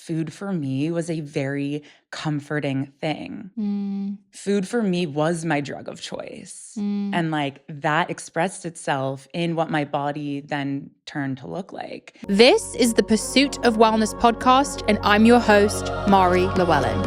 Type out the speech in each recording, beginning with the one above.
food for me was a very comforting thing. Food for me was my drug of choice. And like that expressed itself in what my body then turned to look like. This is the Pursuit of Wellness podcast, and I'm your host, Mari Llewellyn.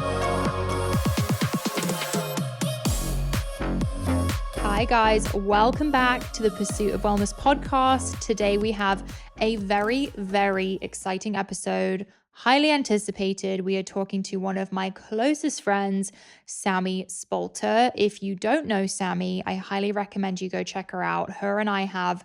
Hi guys, welcome back to the Pursuit of Wellness podcast. Today we have a very, very exciting episode, highly anticipated. We are talking to one of my closest friends, Sami Spalter. If you don't know Sami, I highly recommend you go check her out. Her and I have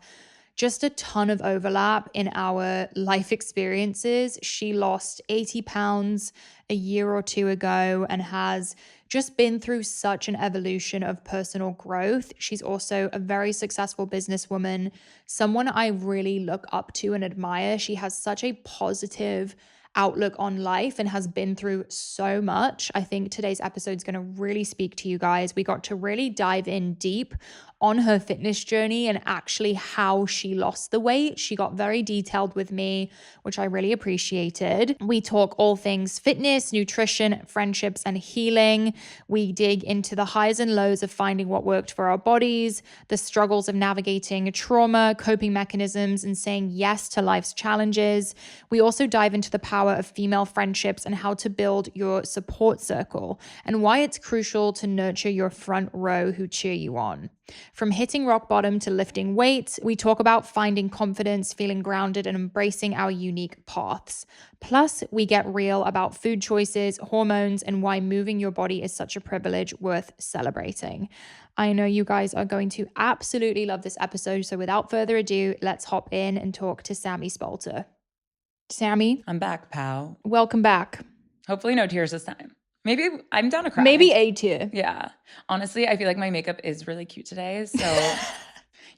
just a ton of overlap in our life experiences. She lost 80 pounds a year or two ago and has just been through such an evolution of personal growth. She's also a very successful businesswoman, someone I really look up to and admire. She has such a positive outlook on life and has been through so much. I think today's episode is going to really speak to you guys. We got to really dive in deep on her fitness journey and actually how she lost the weight. She got very detailed with me, which I really appreciated. We talk all things fitness, nutrition, friendships, and healing. We dig into the highs and lows of finding what worked for our bodies, the struggles of navigating trauma, coping mechanisms, and saying yes to life's challenges. We also dive into the power of female friendships and how to build your support circle and why it's crucial to nurture your front row who cheer you on. From hitting rock bottom to lifting weights, we talk about finding confidence, feeling grounded, and embracing our unique paths. Plus, we get real about food choices, hormones, and why moving your body is such a privilege worth celebrating. I know you guys are going to absolutely love this episode, so without further ado, let's hop in and talk to Sami Spalter. Sami? I'm back, pal. Welcome back. Hopefully no tears this time. Maybe I'm down to cry. Maybe A tier. Yeah. Honestly, I feel like my makeup is really cute today. So,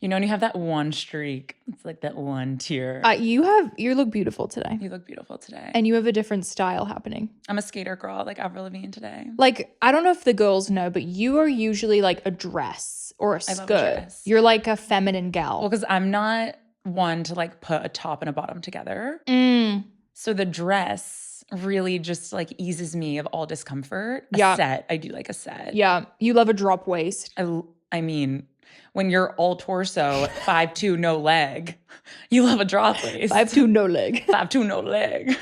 you know, when you have that one streak, it's like that one tear. You look beautiful today. You look beautiful today. And you have a different style happening. I'm a skater girl, like Avril Lavigne today. Like, I don't know if the girls know, but you are usually like a dress or a skirt. I love a dress. You're like a feminine gal. Well, because I'm not one to like put a top and a bottom together. So the dress really just like eases me of all discomfort. A set. I do like a set. Yeah. You love a drop waist. I mean, when you're all torso, 5'2", no leg, you love a drop waist. 5'2", no leg. 5'2", no leg.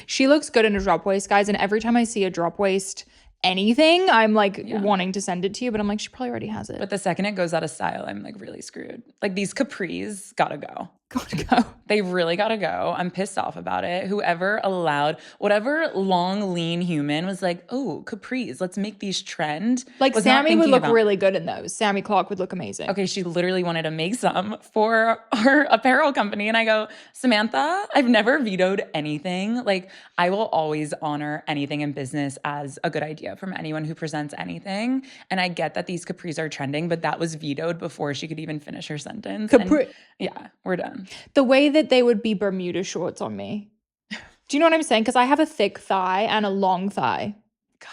She looks good in a drop waist, guys. And every time I see a drop waist anything, I'm like wanting to send it to you, but I'm like, she probably already has it. But the second it goes out of style, I'm like really screwed. Like these capris gotta go. Gotta go. They really gotta go. I'm pissed off about it. Whoever allowed, whatever long, lean human was like, oh, capris, let's make these trend. Like Sami would look really good in those. Sami Clark would look amazing. Okay, she literally wanted to make some for her apparel company. And I go, Samantha, I've never vetoed anything. Like I will always honor anything in business as a good idea from anyone who presents anything. And I get that these capris are trending, but that was vetoed before she could even finish her sentence. Capri. Yeah, we're done. The way that they would be Bermuda shorts on me. Do you know what I'm saying? Because I have a thick thigh and a long thigh.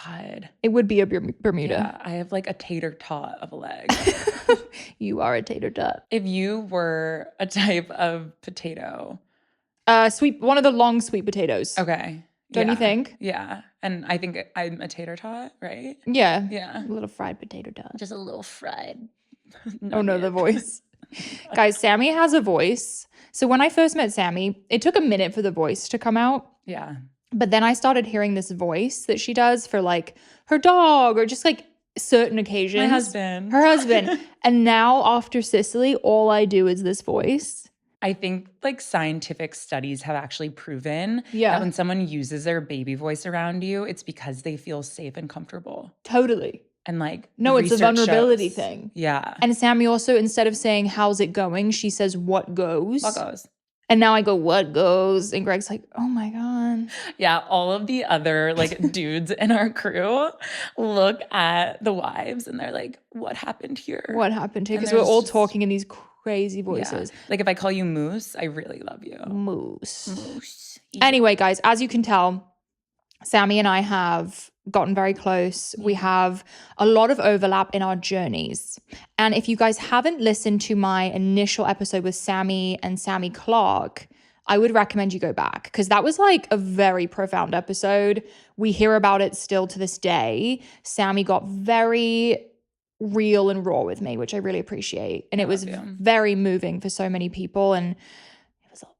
God. It would be a Bermuda. Yeah, I have like a tater tot of a leg. You are a tater tot. If you were a type of potato. One of the long sweet potatoes. Okay. Don't you think? Yeah. And I think I'm a tater tot, right? Yeah. Yeah. A little fried potato tot. Just a little fried. Oh no, the voice. Guys, Sami has a voice. So when I first met Sami, it took a minute for the voice to come out. Yeah. But then I started hearing this voice that she does for like her dog or just like certain occasions. Her husband. And now after Sicily, all I do is this voice. I think like scientific studies have actually proven that when someone uses their baby voice around you, it's because they feel safe and comfortable. Totally. And like, no, it's a vulnerability thing. Yeah. And Sami also, instead of saying, how's it going? She says, what goes? What goes? And now I go, what goes? And Greg's like, oh my God. Yeah. All of the other like dudes in our crew look at the wives and they're like, what happened here? What happened here? Because we're all talking in these crazy voices. Yeah. Like if I call you Moose, I really love you. Moose. Anyway, guys, as you can tell, Sami and I have gotten very close. We have a lot of overlap in our journeys. And if you guys haven't listened to my initial episode with Sami and Sami Clark, I would recommend you go back because that was like a very profound episode. We hear about it still to this day. Sami got very real and raw with me, which I really appreciate. And it was very moving for so many people. And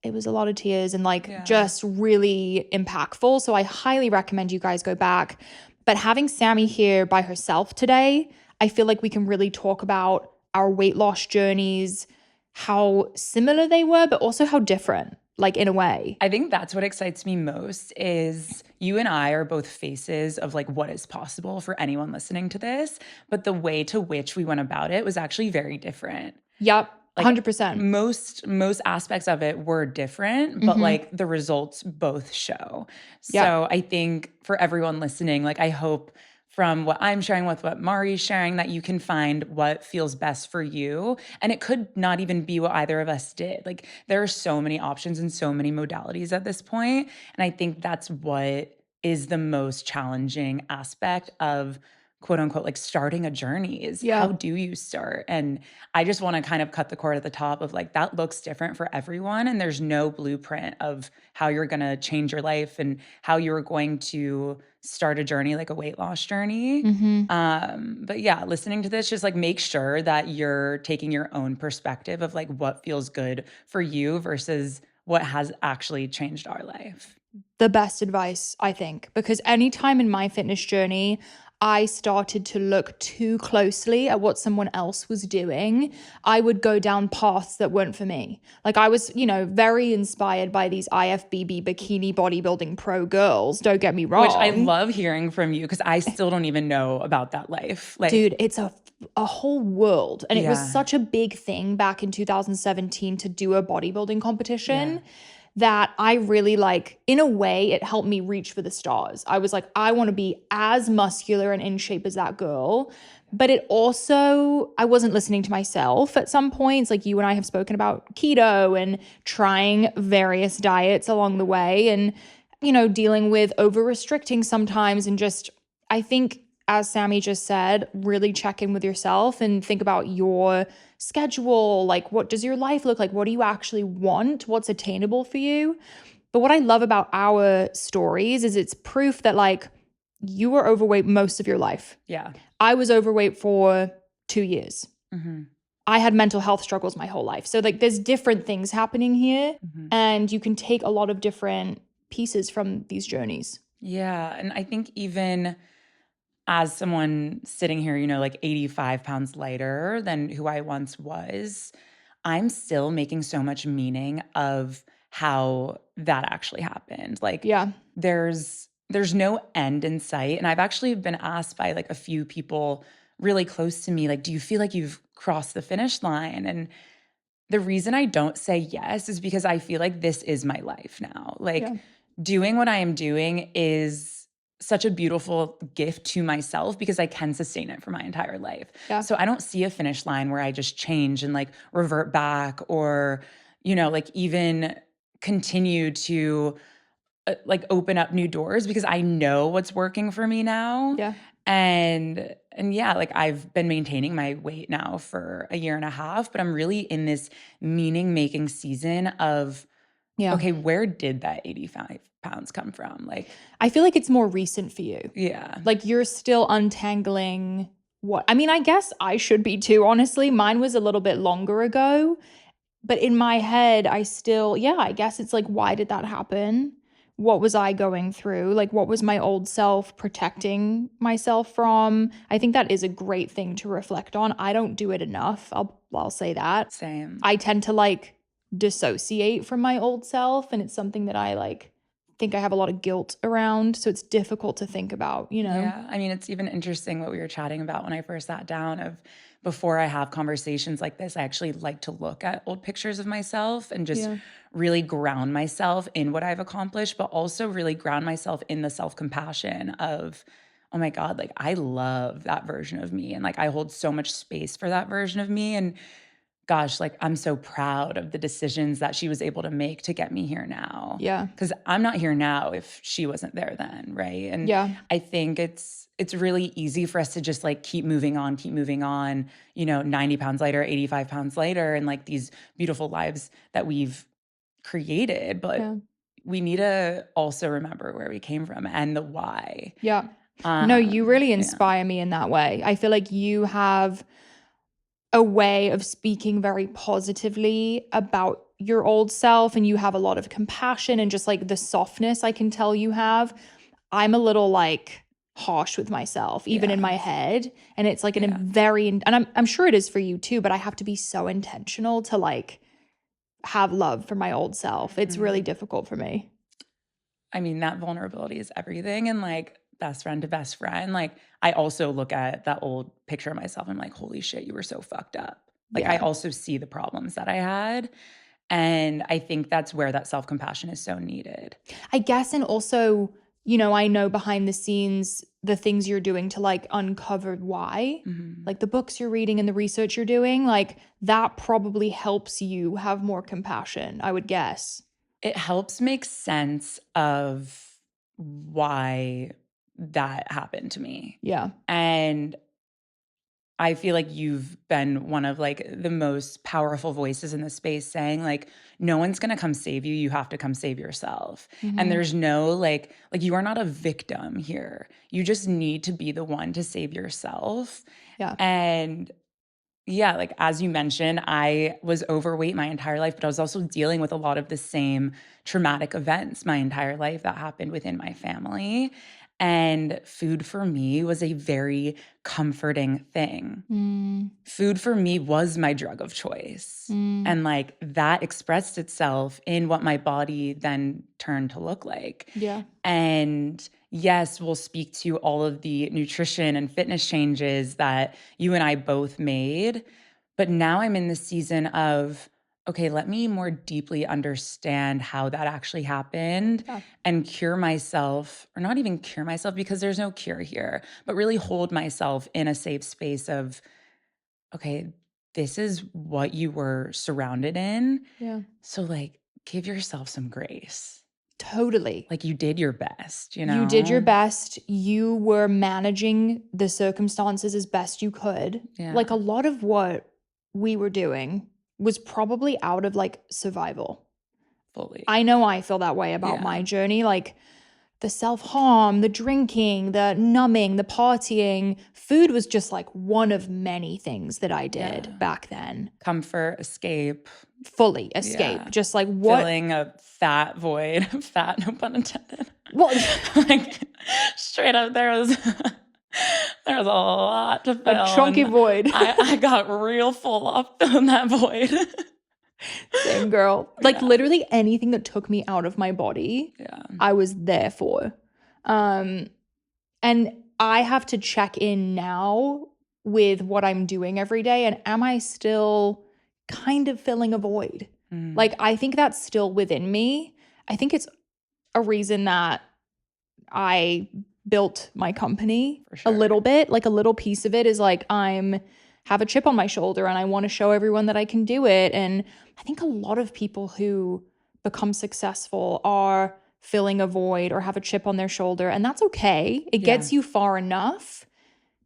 it was a lot of tears and like just really impactful. So I highly recommend you guys go back. But having Sami here by herself today, I feel like we can really talk about our weight loss journeys, how similar they were, but also how different, like in a way. I think that's what excites me most is you and I are both faces of like what is possible for anyone listening to this, but the way to which we went about it was actually very different. Yep. Like 100%. Most aspects of it were different, but like the results both show. So I think for everyone listening, like I hope from what I'm sharing with what Mari's sharing that you can find what feels best for you. And it could not even be what either of us did. Like there are so many options and so many modalities at this point. And I think that's what is the most challenging aspect of quote unquote, like starting a journey is how do you start? And I just want to kind of cut the cord at the top of like, that looks different for everyone. And there's no blueprint of how you're going to change your life and how you're going to start a journey, like a weight loss journey. But yeah, listening to this, just like make sure that you're taking your own perspective of like what feels good for you versus what has actually changed our life. The best advice, I think, because anytime in my fitness journey, I started to look too closely at what someone else was doing, I would go down paths that weren't for me. Like I was, very inspired by these IFBB bikini bodybuilding pro girls, don't get me wrong. Which I love hearing from you because I still don't even know about that life. Like, dude, it's a whole world. And it was such a big thing back in 2017 to do a bodybuilding competition. That I really like, in a way, it helped me reach for the stars. I was like, I want to be as muscular and in shape as that girl. But it also, I wasn't listening to myself at some points. Like you and I have spoken about keto and trying various diets along the way and, dealing with over restricting sometimes. And just, I think, as Sami just said, really check in with yourself and think about your schedule. Like, what does your life look like? What do you actually want? What's attainable for you? But what I love about our stories is it's proof that like you were overweight most of your life. Yeah. I was overweight for 2 years. I had mental health struggles my whole life. So like there's different things happening here and you can take a lot of different pieces from these journeys. Yeah. And I think even as someone sitting here, like 85 pounds lighter than who I once was, I'm still making so much meaning of how that actually happened. Like, there's no end in sight. And I've actually been asked by like a few people really close to me, like, do you feel like you've crossed the finish line? And the reason I don't say yes is because I feel like this is my life now. Like doing what I am doing is such a beautiful gift to myself because I can sustain it for my entire life. So I don't see a finish line where I just change and like revert back or, like even continue to like open up new doors because I know what's working for me now. And yeah, like I've been maintaining my weight now for a year and a half, but I'm really in this meaning making season of okay, where did that 85 pounds come from? Like, I feel like it's more recent for you. Yeah. Like you're still untangling I guess I should be too, honestly. Mine was a little bit longer ago, but in my head, I still, I guess it's like, why did that happen? What was I going through? Like, what was my old self protecting myself from? I think that is a great thing to reflect on. I don't do it enough. I'll say that. Same. I tend to like dissociate from my old self, and it's something that I like think I have a lot of guilt around, so it's difficult to think about, Yeah, I mean, it's even interesting what we were chatting about when I first sat down of before I have conversations like this, I actually like to look at old pictures of myself and just really ground myself in what I've accomplished, but also really ground myself in the self-compassion of, oh my God, like I love that version of me. And like I hold so much space for that version of me. And gosh, like I'm so proud of the decisions that she was able to make to get me here now. Yeah. Because I'm not here now if she wasn't there then, right? And I think it's really easy for us to just like keep moving on, 90 pounds later, 85 pounds later, and like these beautiful lives that we've created, but we need to also remember where we came from and the why. Yeah. No, you really Yeah. inspire me in that way. I feel like you have a way of speaking very positively about your old self, and you have a lot of compassion and just like the softness I can tell you have. I'm a little like harsh with myself, even in my head. And it's like and I'm sure it is for you too, but I have to be so intentional to like have love for my old self. It's really difficult for me. I mean, that vulnerability is everything. And like best friend to best friend, like I also look at that old picture of myself and I'm like, holy shit, you were so fucked up. Like I also see the problems that I had. And I think that's where that self-compassion is so needed. I guess, and also, you know, I know behind the scenes, the things you're doing to like uncover why, like the books you're reading and the research you're doing, like that probably helps you have more compassion, I would guess. It helps make sense of why that happened to me. Yeah. And I feel like you've been one of like the most powerful voices in the space saying like, no one's going to come save you. You have to come save yourself. And there's no like you are not a victim here. You just need to be the one to save yourself. Yeah. And yeah, like as you mentioned, I was overweight my entire life, but I was also dealing with a lot of the same traumatic events my entire life that happened within my family. And food for me was a very comforting thing. Food for me was my drug of choice. And like that expressed itself in what my body then turned to look like. Yeah. And yes, we'll speak to all of the nutrition and fitness changes that you and I both made. But now I'm in the season of, okay, let me more deeply understand how that actually happened and cure myself, or not even cure myself because there's no cure here, but really hold myself in a safe space of, okay, this is what you were surrounded in. Yeah. So like give yourself some grace. Totally. Like you did your best, you know? You did your best. You were managing the circumstances as best you could. Yeah. Like a lot of what we were doing was probably out of like survival. Fully. I know I feel that way about my journey. Like the self-harm, the drinking, the numbing, the partying. Food was just like one of many things that I did back then. Comfort, escape. Fully escape. Just like what? Filling a fat void. Fat, no pun intended. Well, like straight up there was a lot to fill. A chunky void. I got real full up in that void. Same girl. Like literally anything that took me out of my body, I was there for. And I have to check in now with what I'm doing every day. And am I still kind of filling a void? Like, I think that's still within me. I think it's a reason that I built my company a little bit. Like a little piece of it is like have a chip on my shoulder and I want to show everyone that I can do it. And I think a lot of people who become successful are filling a void or have a chip on their shoulder, and that's okay. It gets you far enough,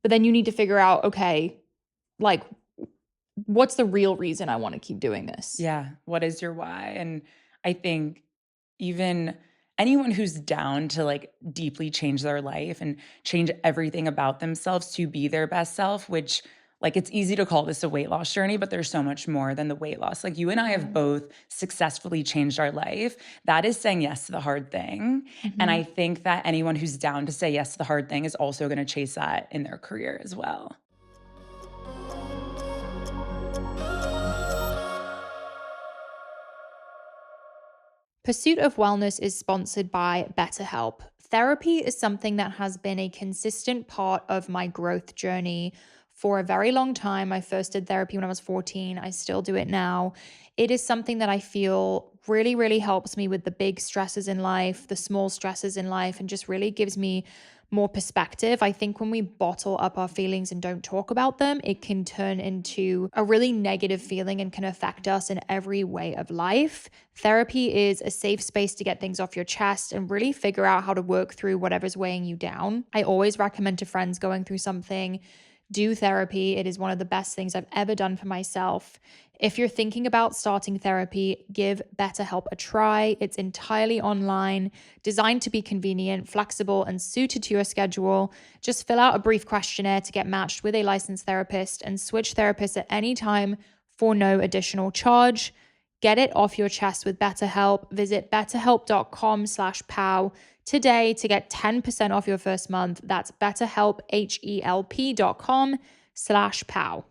but then you need to figure out, okay, like what's the real reason I want to keep doing this? Yeah. What is your why? And I think even anyone who's down to like deeply change their life and change everything about themselves to be their best self, which like it's easy to call this a weight loss journey, but there's so much more than the weight loss. Like you and I have both successfully changed our life. That is saying yes to the hard thing. And I think that anyone who's down to say yes to the hard thing is also going to chase that in their career as well. Pursuit of Wellness is sponsored by BetterHelp. Therapy is something that has been a consistent part of my growth journey for a very long time. I first did therapy when I was 14. I still do it now. It is something that I feel really, really helps me with the big stresses in life, the small stresses in life, and just really gives me more perspective. I think when we bottle up our feelings and don't talk about them, it can turn into a really negative feeling and can affect us in every way of life. Therapy is a safe space to get things off your chest and really figure out how to work through whatever's weighing you down. I always recommend to friends going through something do therapy. It is one of the best things I've ever done for myself. If you're thinking about starting therapy, give BetterHelp a try. It's entirely online, designed to be convenient, flexible, and suited to your schedule. Just fill out a brief questionnaire to get matched with a licensed therapist and switch therapists at any time for no additional charge. Get it off your chest with BetterHelp. Visit betterhelp.com/pow today to get 10% off your first month. That's BetterHelp, HELP.com/pow.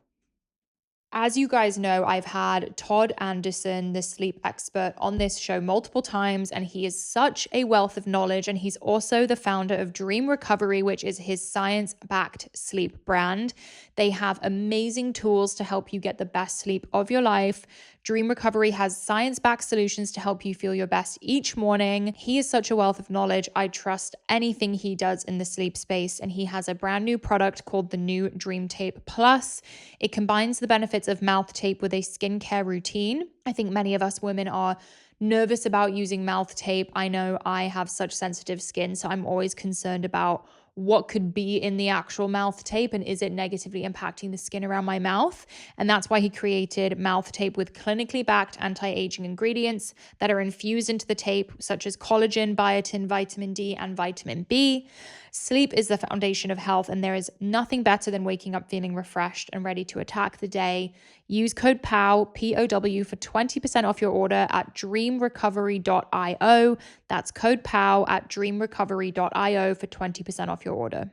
As you guys know, I've had Todd Anderson, the sleep expert, on this show multiple times, and he is such a wealth of knowledge. And he's also the founder of Dream Recovery, which is his science-backed sleep brand. They have amazing tools to help you get the best sleep of your life. Dream Recovery has science-backed solutions to help you feel your best each morning. He is such a wealth of knowledge. I trust anything he does in the sleep space, and he has a brand new product called the new Dream Tape Plus. It combines the benefits of mouth tape with a skincare routine. I think many of us women are nervous about using mouth tape. I know I have such sensitive skin, so I'm always concerned about what could be in the actual mouth tape and is it negatively impacting the skin around my mouth. And that's why he created mouth tape with clinically backed anti-aging ingredients that are infused into the tape, such as collagen, biotin, vitamin D, and vitamin B. Sleep is the foundation of health, and there is nothing better than waking up feeling refreshed and ready to attack the day. Use code POW, P-O-W, for 20% off your order at dreamrecovery.io. That's code POW at dreamrecovery.io for 20% off your order.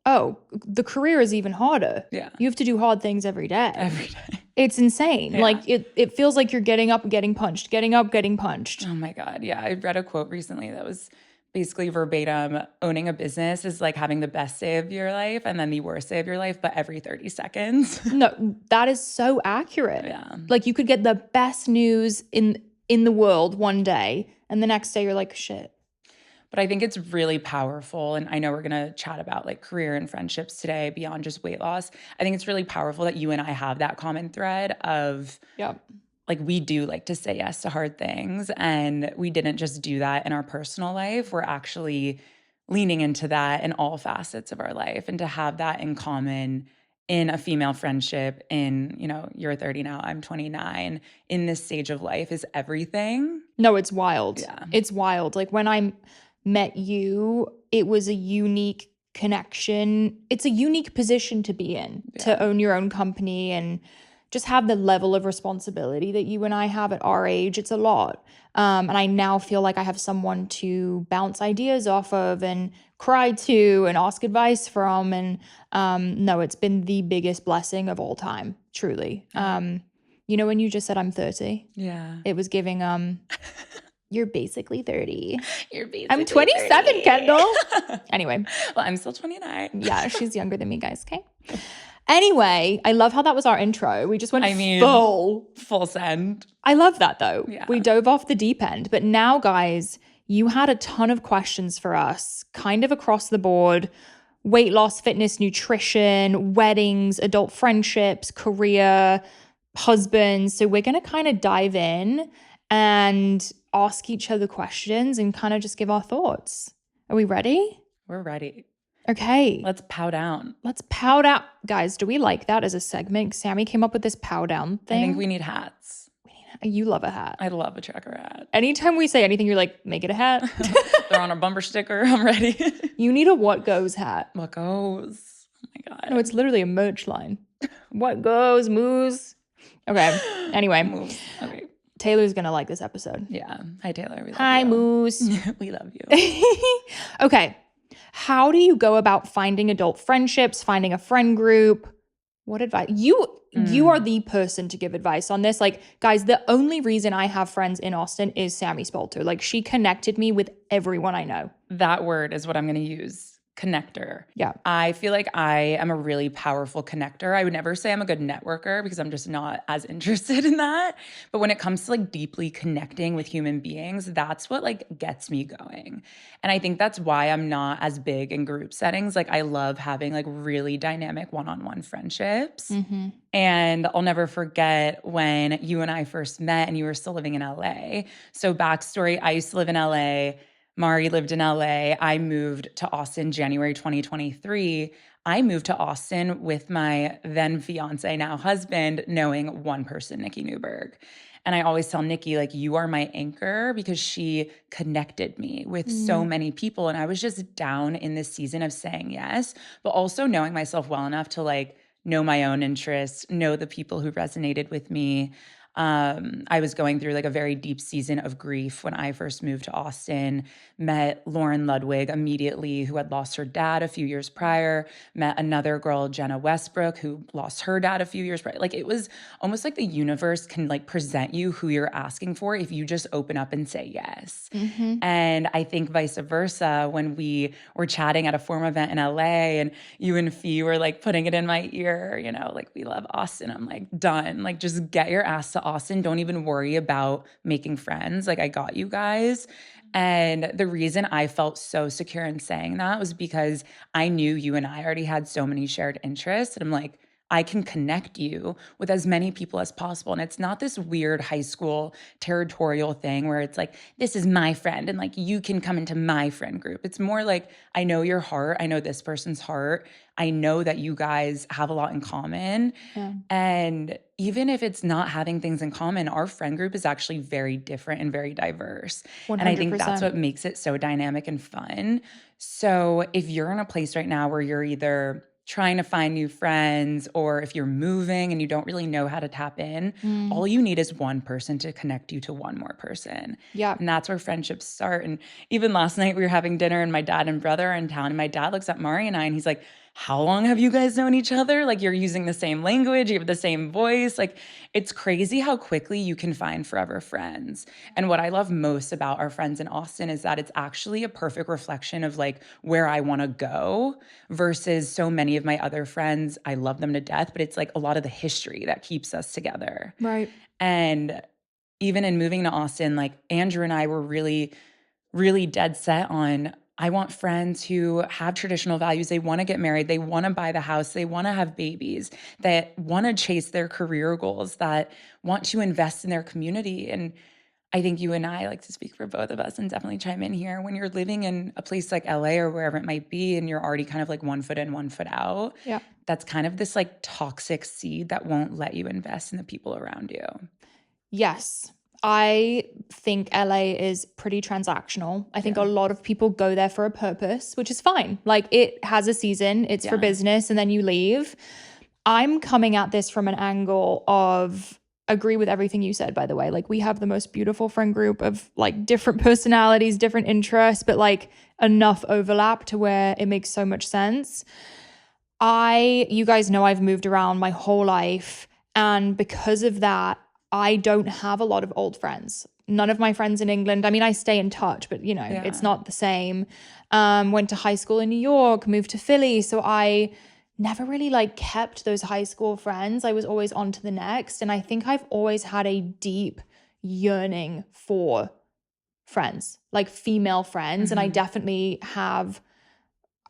Oh, the career is even harder. Yeah. You have to do hard things every day. Every day. It's insane. Yeah. Like it feels like you're getting up, getting punched, getting up, getting punched. Oh my God. Yeah. I read a quote recently that was basically verbatim: owning a business is like having the best day of your life and then the worst day of your life, but every 30 seconds. No, that is so accurate. Yeah. Like you could get the best news in the world one day, and the next day you're like, shit. But I think it's really powerful. And I know we're going to chat about like career and friendships today beyond just weight loss. I think it's really powerful that you and I have that common thread of like, we do like to say yes to hard things. And we didn't just do that in our personal life. We're actually leaning into that in all facets of our life. And to have that in common in a female friendship in, you know, you're 30 now, I'm 29, in this stage of life is everything. No, it's wild. Yeah. It's wild. Like when I met you, it was a unique connection. It's a unique position to be in, to own your own company and just have the level of responsibility that you and I have at our age. It's a lot. And I now feel like I have someone to bounce ideas off of and cry to and ask advice from. And no, it's been the biggest blessing of all time, truly. You know, when you just said I'm 30, yeah, it was giving you're basically 30. You're basically I'm 27, 30. Kendall. Anyway. Well, I'm still 29. Yeah, she's younger than me, guys, okay? Anyway, I love how that was our intro. We just went full send. I love that, though. Yeah. We dove off the deep end. But now, guys, you had a ton of questions for us, kind of across the board. Weight loss, fitness, nutrition, weddings, adult friendships, career, husbands. So we're going to kind of dive in and ask each other questions and kind of just give our thoughts. Are we ready? We're ready. Okay. Let's pow down. Let's pow down. Guys, do we like that as a segment? Sammy came up with this pow down thing. I think we need hats. You love a hat. I love a tracker hat. Anytime we say anything, you're like, make it a hat. Throw on a bumper sticker. I'm ready. You need a what goes hat. What goes? Oh my God. No, it's literally a merch line. What goes, moose. Okay. Anyway. Moose. Okay. Taylor's going to like this episode. Yeah. Hi, Taylor. We love Hi, you. Moose. We love you. Okay. How do you go about finding adult friendships, finding a friend group? What advice? You are the person to give advice on this. Like, guys, the only reason I have friends in Austin is Sami Spalter. Like, she connected me with everyone I know. That word is what I'm going to use. connector. Yeah. I feel like I am a really powerful connector. I would never say I'm a good networker because I'm just not as interested in that. But when it comes to like deeply connecting with human beings, that's what like gets me going. And I think that's why I'm not as big in group settings. Like I love having like really dynamic one-on-one friendships. Mm-hmm. And I'll never forget when you and I first met and you were still living in LA. So backstory, I used to live in LA. Mari lived in LA. I moved to Austin January 2023. I moved to Austin with my then fiance, now husband, knowing one person, Nikki Newberg. And I always tell Nikki, like, you are my anchor because she connected me with so many people. And I was just down in this season of saying yes, but also knowing myself well enough to like know my own interests, know the people who resonated with me. I was going through like a very deep season of grief when I first moved to Austin, met Lauren Ludwig immediately, who had lost her dad a few years prior, met another girl, Jenna Westbrook, who lost her dad a few years prior. Like it was almost like the universe can like present you who you're asking for if you just open up and say yes. Mm-hmm. And I think vice versa, when we were chatting at a forum event in LA and you and Fee were like putting it in my ear, you know, like we love Austin. I'm like, done. Like just get your ass to Austin. Don't even worry about making friends. Like I got you guys. And the reason I felt so secure in saying that was because I knew you and I already had so many shared interests. And I'm like, I can connect you with as many people as possible. And it's not this weird high school territorial thing where it's like, this is my friend and like you can come into my friend group. It's more like, I know your heart. I know this person's heart. I know that you guys have a lot in common. Yeah. And even if it's not having things in common, our friend group is actually very different and very diverse. 100%. And I think that's what makes it so dynamic and fun. So if you're in a place right now where you're either trying to find new friends, or if you're moving and you don't really know how to tap in, all you need is one person to connect you to one more person. Yeah. And that's where friendships start. And even last night we were having dinner and my dad and brother are in town and my dad looks at Mari and I and he's like, how long have you guys known each other? Like you're using the same language, you have the same voice. Like it's crazy how quickly you can find forever friends. And what I love most about our friends in Austin is that it's actually a perfect reflection of like where I want to go versus so many of my other friends. I love them to death, but it's like a lot of the history that keeps us together. Right. And even in moving to Austin, like Andrew and I were really, really dead set on I want friends who have traditional values. They want to get married. They want to buy the house. They want to have babies, that want to chase their career goals, that want to invest in their community. And I think you and I like to speak for both of us and definitely chime in here. When you're living in a place like LA or wherever it might be, and you're already kind of like 1 foot in, 1 foot out, Yeah. that's kind of this like toxic seed that won't let you invest in the people around you. Yes. I think LA is pretty transactional. I think a lot of people go there for a purpose, which is fine. Like it has a season, it's for business, and then you leave. I'm coming at this from an angle of agree with everything you said, by the way. Like we have the most beautiful friend group of like different personalities, different interests, but like enough overlap to where it makes so much sense. You guys know I've moved around my whole life. And because of that, I don't have a lot of old friends. None of my friends in England. I mean, I stay in touch, but you know, it's not the same. Went to high school in New York, moved to Philly. So I never really like kept those high school friends. I was always on to the next. And I think I've always had a deep yearning for friends, like female friends. And I definitely have,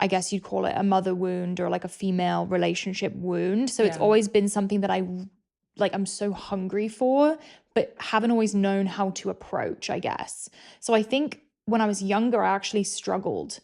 I guess you'd call it a mother wound or like a female relationship wound. So it's always been something that I'm so hungry for, but haven't always known how to approach, I guess. So I think when I was younger, I actually struggled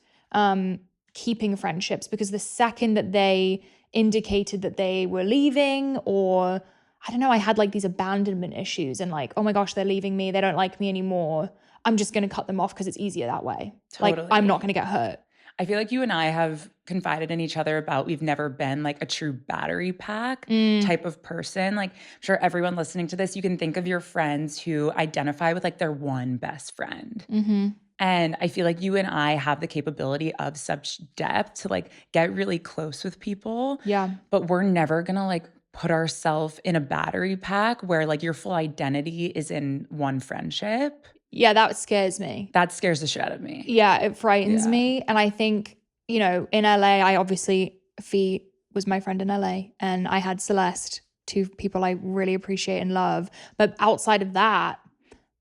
keeping friendships because the second that they indicated that they were leaving, or I don't know, I had like these abandonment issues and like, oh my gosh, they're leaving me. They don't like me anymore. I'm just going to cut them off because it's easier that way. Totally. Like I'm not going to get hurt. I feel like you and I have confided in each other about we've never been like a true battery pack type of person. Like I'm sure everyone listening to this, you can think of your friends who identify with like their one best friend. And I feel like you and I have the capability of such depth to like get really close with people. Yeah. But we're never going to like put ourselves in a battery pack where like your full identity is in one friendship. Yeah, that scares me. That scares the shit out of me. Yeah, it frightens me. And I think you know, in LA, I obviously, Fee was my friend in LA, and I had Celeste, two people I really appreciate and love. But outside of that,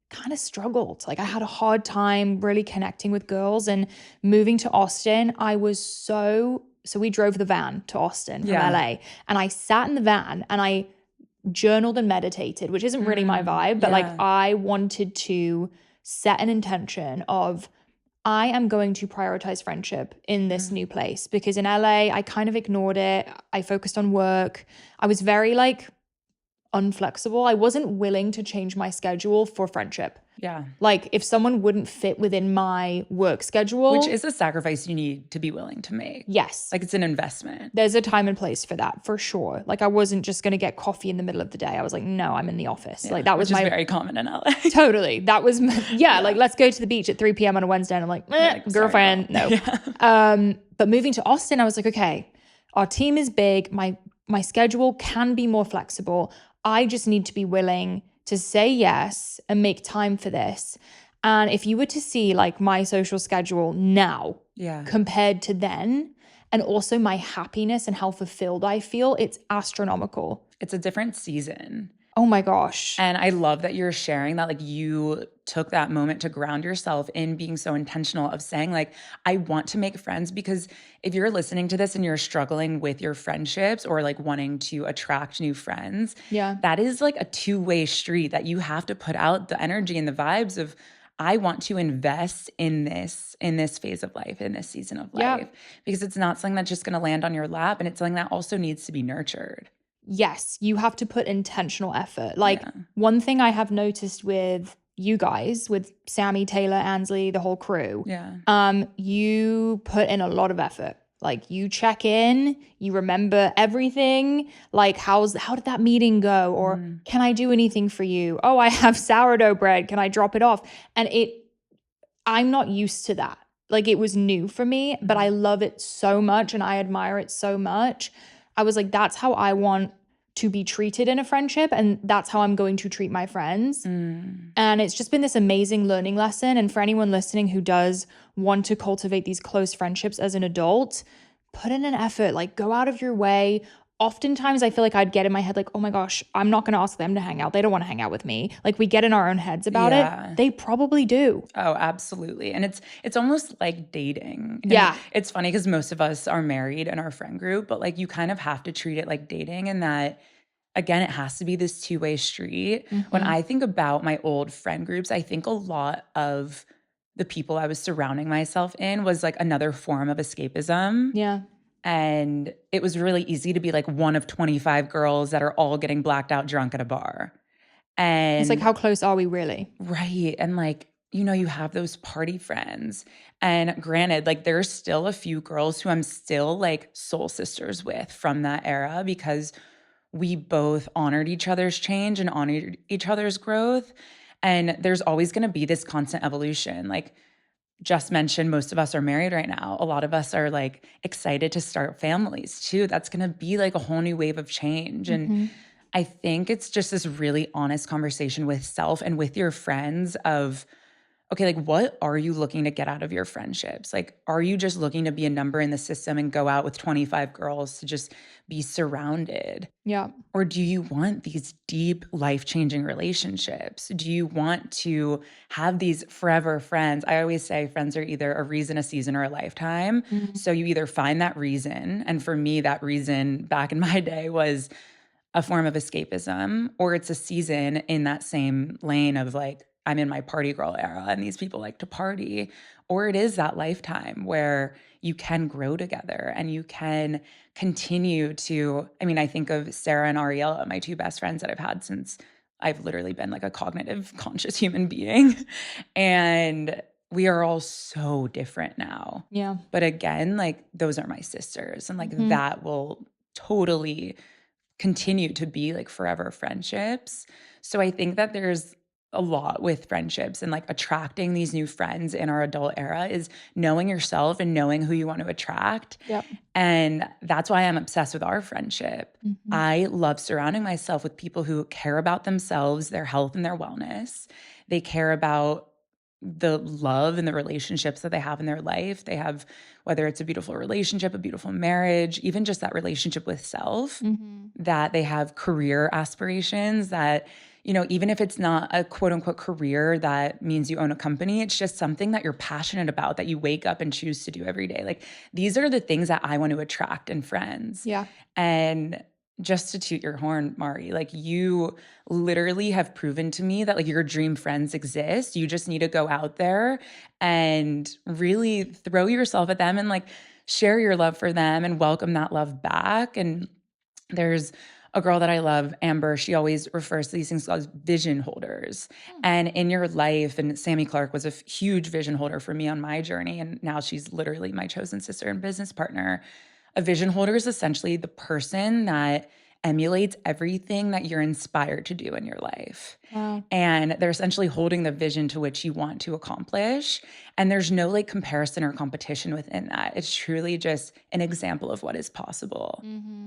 kind of struggled. Like I had a hard time really connecting with girls, and moving to Austin, I was so we drove the van to Austin from Yeah. LA, and I sat in the van and I journaled and meditated, which isn't really my vibe, but like Yeah. I wanted to set an intention of I am going to prioritize friendship in this new place, because in LA, I kind of ignored it. I focused on work. I was very like unflexible. I wasn't willing to change my schedule for friendship. Yeah. Like if someone wouldn't fit within my work schedule, Which is a sacrifice you need to be willing to make. yes, Like it's an investment. there's a time and place for that for sure. Like I wasn't just going to get coffee in the middle of the day. I was like, no, I'm in the office. Yeah, like that was which my is very common in LA. totally. That was yeah, like let's go to the beach at 3 p.m. on a Wednesday. And I'm like, Like, girlfriend, sorry, no. Yeah. But moving to Austin, I was like, okay, our team is big. My schedule can be more flexible. I just need to be willing to say yes and make time for this. And if you were to see like my social schedule now Yeah. compared to then, and also my happiness and how fulfilled I feel, it's astronomical. It's a different season. Oh my gosh. And I love that you're sharing that, like, you took that moment to ground yourself in being so intentional of saying, like, I want to make friends. Because if you're listening to this and you're struggling with your friendships or like wanting to attract new friends, Yeah. that is like a two-way street that you have to put out the energy and the vibes of, I want to invest in this phase of life, in this season of life. Yeah. Because it's not something that's just going to land on your lap, and it's something that also needs to be nurtured. Yes, you have to put intentional effort. Like one thing I have noticed with you guys, with Sami, Taylor, Ansley, the whole crew, you put in a lot of effort. Like you check in, you remember everything. Like how did that meeting go? Or can I do anything for you? Oh, I have sourdough bread. Can I drop it off? And I'm not used to that. Like it was new for me, but I love it so much and I admire it so much. I was like, that's how I want to be treated in a friendship, and that's how I'm going to treat my friends. And it's just been this amazing learning lesson. And for anyone listening who does want to cultivate these close friendships as an adult, put in an effort, like go out of your way. Oftentimes I feel like I'd get in my head like, oh my gosh, I'm not going to ask them to hang out. They don't want to hang out with me. Like we get in our own heads about it. They probably do. Oh, absolutely. And it's almost like dating. And yeah. It's funny because most of us are married in our friend group, but like you kind of have to treat it like dating, and that, again, it has to be this two-way street. When I think about my old friend groups, I think a lot of the people I was surrounding myself in was like another form of escapism. Yeah. And it was really easy to be like one of 25 girls that are all getting blacked out drunk at a bar. And it's like, how close are we really? Right. And like, you know, you have those party friends. And granted, like there's still a few girls who I'm still like soul sisters with from that era, because we both honored each other's change and honored each other's growth. And there's always going to be this constant evolution. Like just mentioned, most of us are married right now. A lot of us are like excited to start families too. That's going to be like a whole new wave of change. And I think it's just this really honest conversation with self and with your friends of, okay, like what are you looking to get out of your friendships? Like, are you just looking to be a number in the system and go out with 25 girls to just be surrounded? Yeah. Or do you want these deep, life-changing relationships? Do you want to have these forever friends? I always say friends are either a reason, a season, or a lifetime. So you either find that reason, and for me, that reason back in my day was a form of escapism, or it's a season in that same lane of like, I'm in my party girl era and these people like to party, or it is that lifetime where you can grow together and you can continue to, I mean, I think of Sarah and Ariella, my two best friends that I've had since I've literally been like a cognitive conscious human being. And we are all so different now. Yeah. But again, like those are my sisters, and like that will totally continue to be like forever friendships. So I think that there's a lot with friendships and like attracting these new friends in our adult era is knowing yourself and knowing who you want to attract. Yep. And that's why I'm obsessed with our friendship. I love surrounding myself with people who care about themselves, their health, and their wellness. They care about the love and the relationships that they have in their life. They have, whether it's a beautiful relationship, a beautiful marriage, even just that relationship with self, that they have career aspirations that, even if it's not a quote unquote career that means you own a company, it's just something that you're passionate about, that you wake up and choose to do every day. Like, these are the things that I want to attract in friends. Yeah. And just to toot your horn, Mari, like, you literally have proven to me that like your dream friends exist. You just need to go out there and really throw yourself at them and like share your love for them and welcome that love back. And there's a girl that I love, Amber. She always refers to these things as vision holders. And in your life, and Sammy Clark was a huge vision holder for me on my journey. And now she's literally my chosen sister and business partner. A vision holder is essentially the person that emulates everything that you're inspired to do in your life. Wow. And they're essentially holding the vision to which you want to accomplish. And there's no like comparison or competition within that. It's truly just an example of what is possible.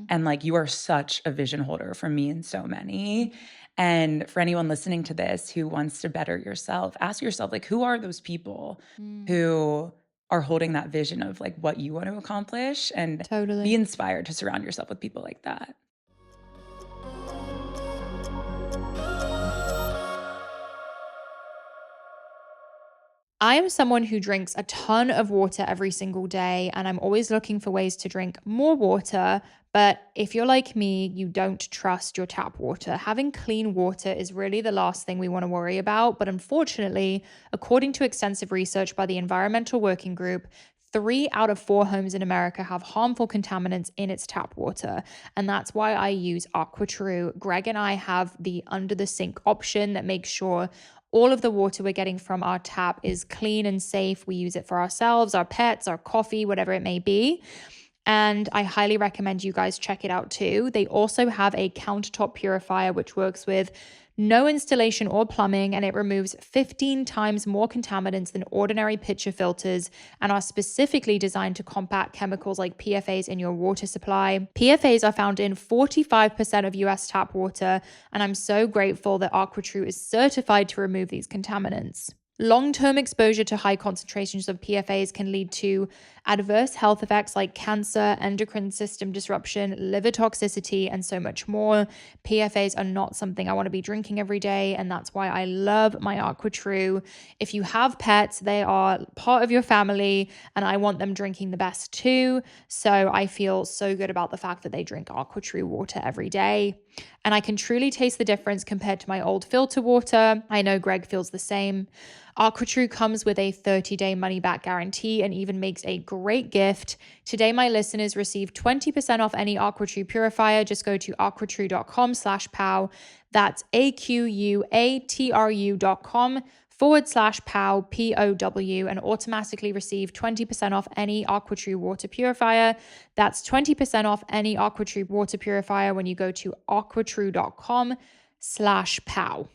And like, you are such a vision holder for me and so many. And for anyone listening to this who wants to better yourself, ask yourself, like, who are those people who are holding that vision of like what you want to accomplish, and Totally. be inspired to surround yourself with people like that. I am someone who drinks a ton of water every single day, and I'm always looking for ways to drink more water. But if you're like me, you don't trust your tap water. Having clean water is really the last thing we want to worry about. But unfortunately, according to extensive research by the Environmental Working Group, 3 out of 4 homes in America have harmful contaminants in its tap water. And that's why I use AquaTrue. Greg and I have the under the sink option that makes sure all of the water we're getting from our tap is clean and safe. We use it for ourselves, our pets, our coffee, whatever it may be. And I highly recommend you guys check it out too. They also have a countertop purifier, which works with no installation or plumbing, and it removes 15 times more contaminants than ordinary pitcher filters and are specifically designed to combat chemicals like PFAs in your water supply. PFAs are found in 45% of US tap water, and I'm so grateful that AquaTrue is certified to remove these contaminants. Long-term exposure to high concentrations of PFAs can lead to adverse health effects like cancer, endocrine system disruption, liver toxicity, and so much more. PFAs are not something I want to be drinking every day, and that's why I love my AquaTrue. If you have pets, they are part of your family, and I want them drinking the best too. So I feel so good about the fact that they drink AquaTrue water every day. And I can truly taste the difference compared to my old filter water. I know Greg feels the same. AquaTrue comes with a 30-day money-back guarantee and even makes a great gift. Today, my listeners receive 20% off any AquaTrue purifier. Just go to aquatrue.com/POW. That's AQUATRU.com/POW, POW, and automatically receive 20% off any AquaTrue water purifier. That's 20% off any AquaTrue water purifier when you go to aquatrue.com/POW.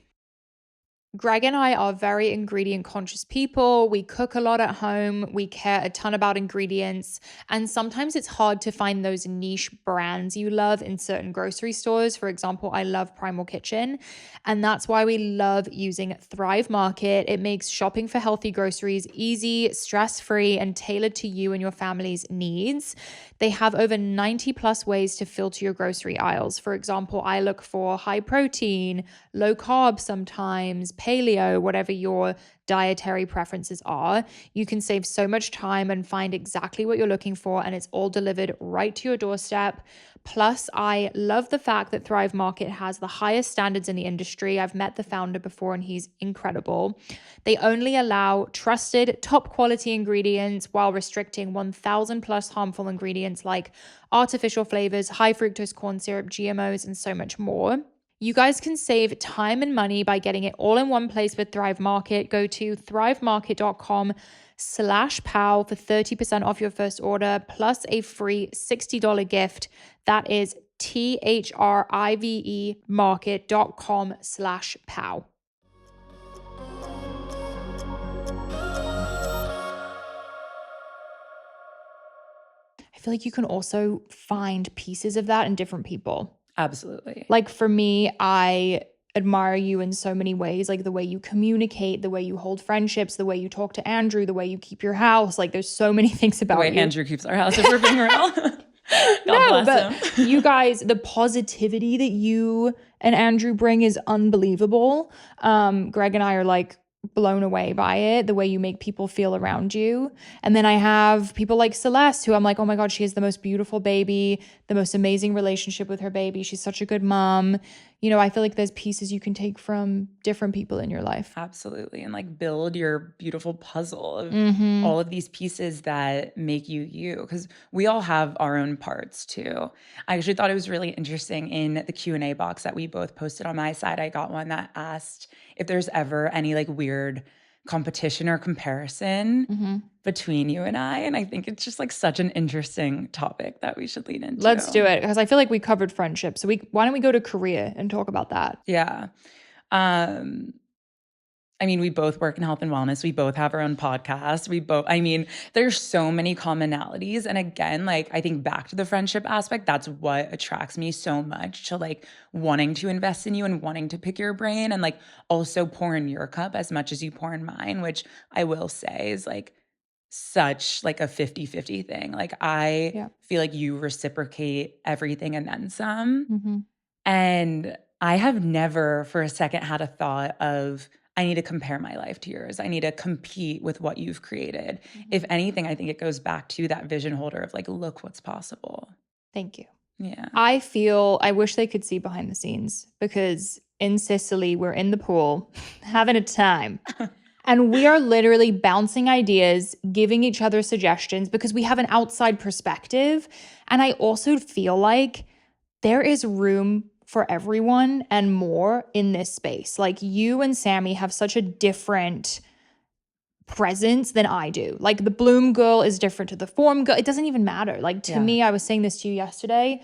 Greg and I are very ingredient conscious people. We cook a lot at home. We care a ton about ingredients. And sometimes it's hard to find those niche brands you love in certain grocery stores. For example, I love Primal Kitchen. And that's why we love using Thrive Market. It makes shopping for healthy groceries easy, stress-free, and tailored to you and your family's needs. They have over 90 plus ways to filter your grocery aisles. For example, I look for high protein, low carb sometimes, paleo, whatever your dietary preferences are. You can save so much time and find exactly what you're looking for, and it's all delivered right to your doorstep. Plus, I love the fact that Thrive Market has the highest standards in the industry. I've met the founder before and he's incredible. They only allow trusted, top quality ingredients while restricting 1,000 plus harmful ingredients like artificial flavors, high fructose corn syrup, GMOs, and so much more. You guys can save time and money by getting it all in one place with Thrive Market. Go to thrivemarket.com/POW for 30% off your first order plus a free $60 gift. That is THRIVE market.com/POW. I feel like you can also find pieces of that in different people. Absolutely. Like for me, I admire you in so many ways, like the way you communicate, the way you hold friendships, the way you talk to Andrew, the way you keep your house. Like there's so many things The about way you. Andrew keeps our house, if we're being real. God No, bless but him. you guys, the positivity that you and Andrew bring is unbelievable. Greg and I are like blown away by it, the way you make people feel around you. And then I have people like Celeste, who I'm like, oh my God, she has the most beautiful baby, the most amazing relationship with her baby. She's such a good mom. You know, I feel like there's pieces you can take from different people in your life. Absolutely. And like build your beautiful puzzle of Mm-hmm. all of these pieces that make you you, because we all have our own parts too. I actually thought it was really interesting in the Q&A box that we both posted on my side. I got one that asked if there's ever any like weird competition or comparison Mm-hmm. between you and I. And I think it's just like such an interesting topic that we should lean into. Let's do it, because I feel like we covered friendship. So why don't we go to career and talk about that? Yeah. I mean, we both work in health and wellness. We both have our own podcast. There's so many commonalities. And again, like, I think back to the friendship aspect, that's what attracts me so much to like wanting to invest in you and wanting to pick your brain and like also pour in your cup as much as you pour in mine, which I will say is like such like a 50-50 thing. Like I feel like you reciprocate everything and then some. Mm-hmm. And I have never for a second had a thought of, I need to compare my life to yours. I need to compete with what you've created. Mm-hmm. If anything, I think it goes back to that vision holder of like, look what's possible. Thank you. Yeah. I wish they could see behind the scenes, because in Sicily, we're in the pool having a time. And we are literally bouncing ideas, giving each other suggestions because we have an outside perspective. And I also feel like there is room for everyone and more in this space. Like you and Sami have such a different presence than I do. Like the bloom girl is different to the form girl. It doesn't even matter. Like to me, I was saying this to you yesterday,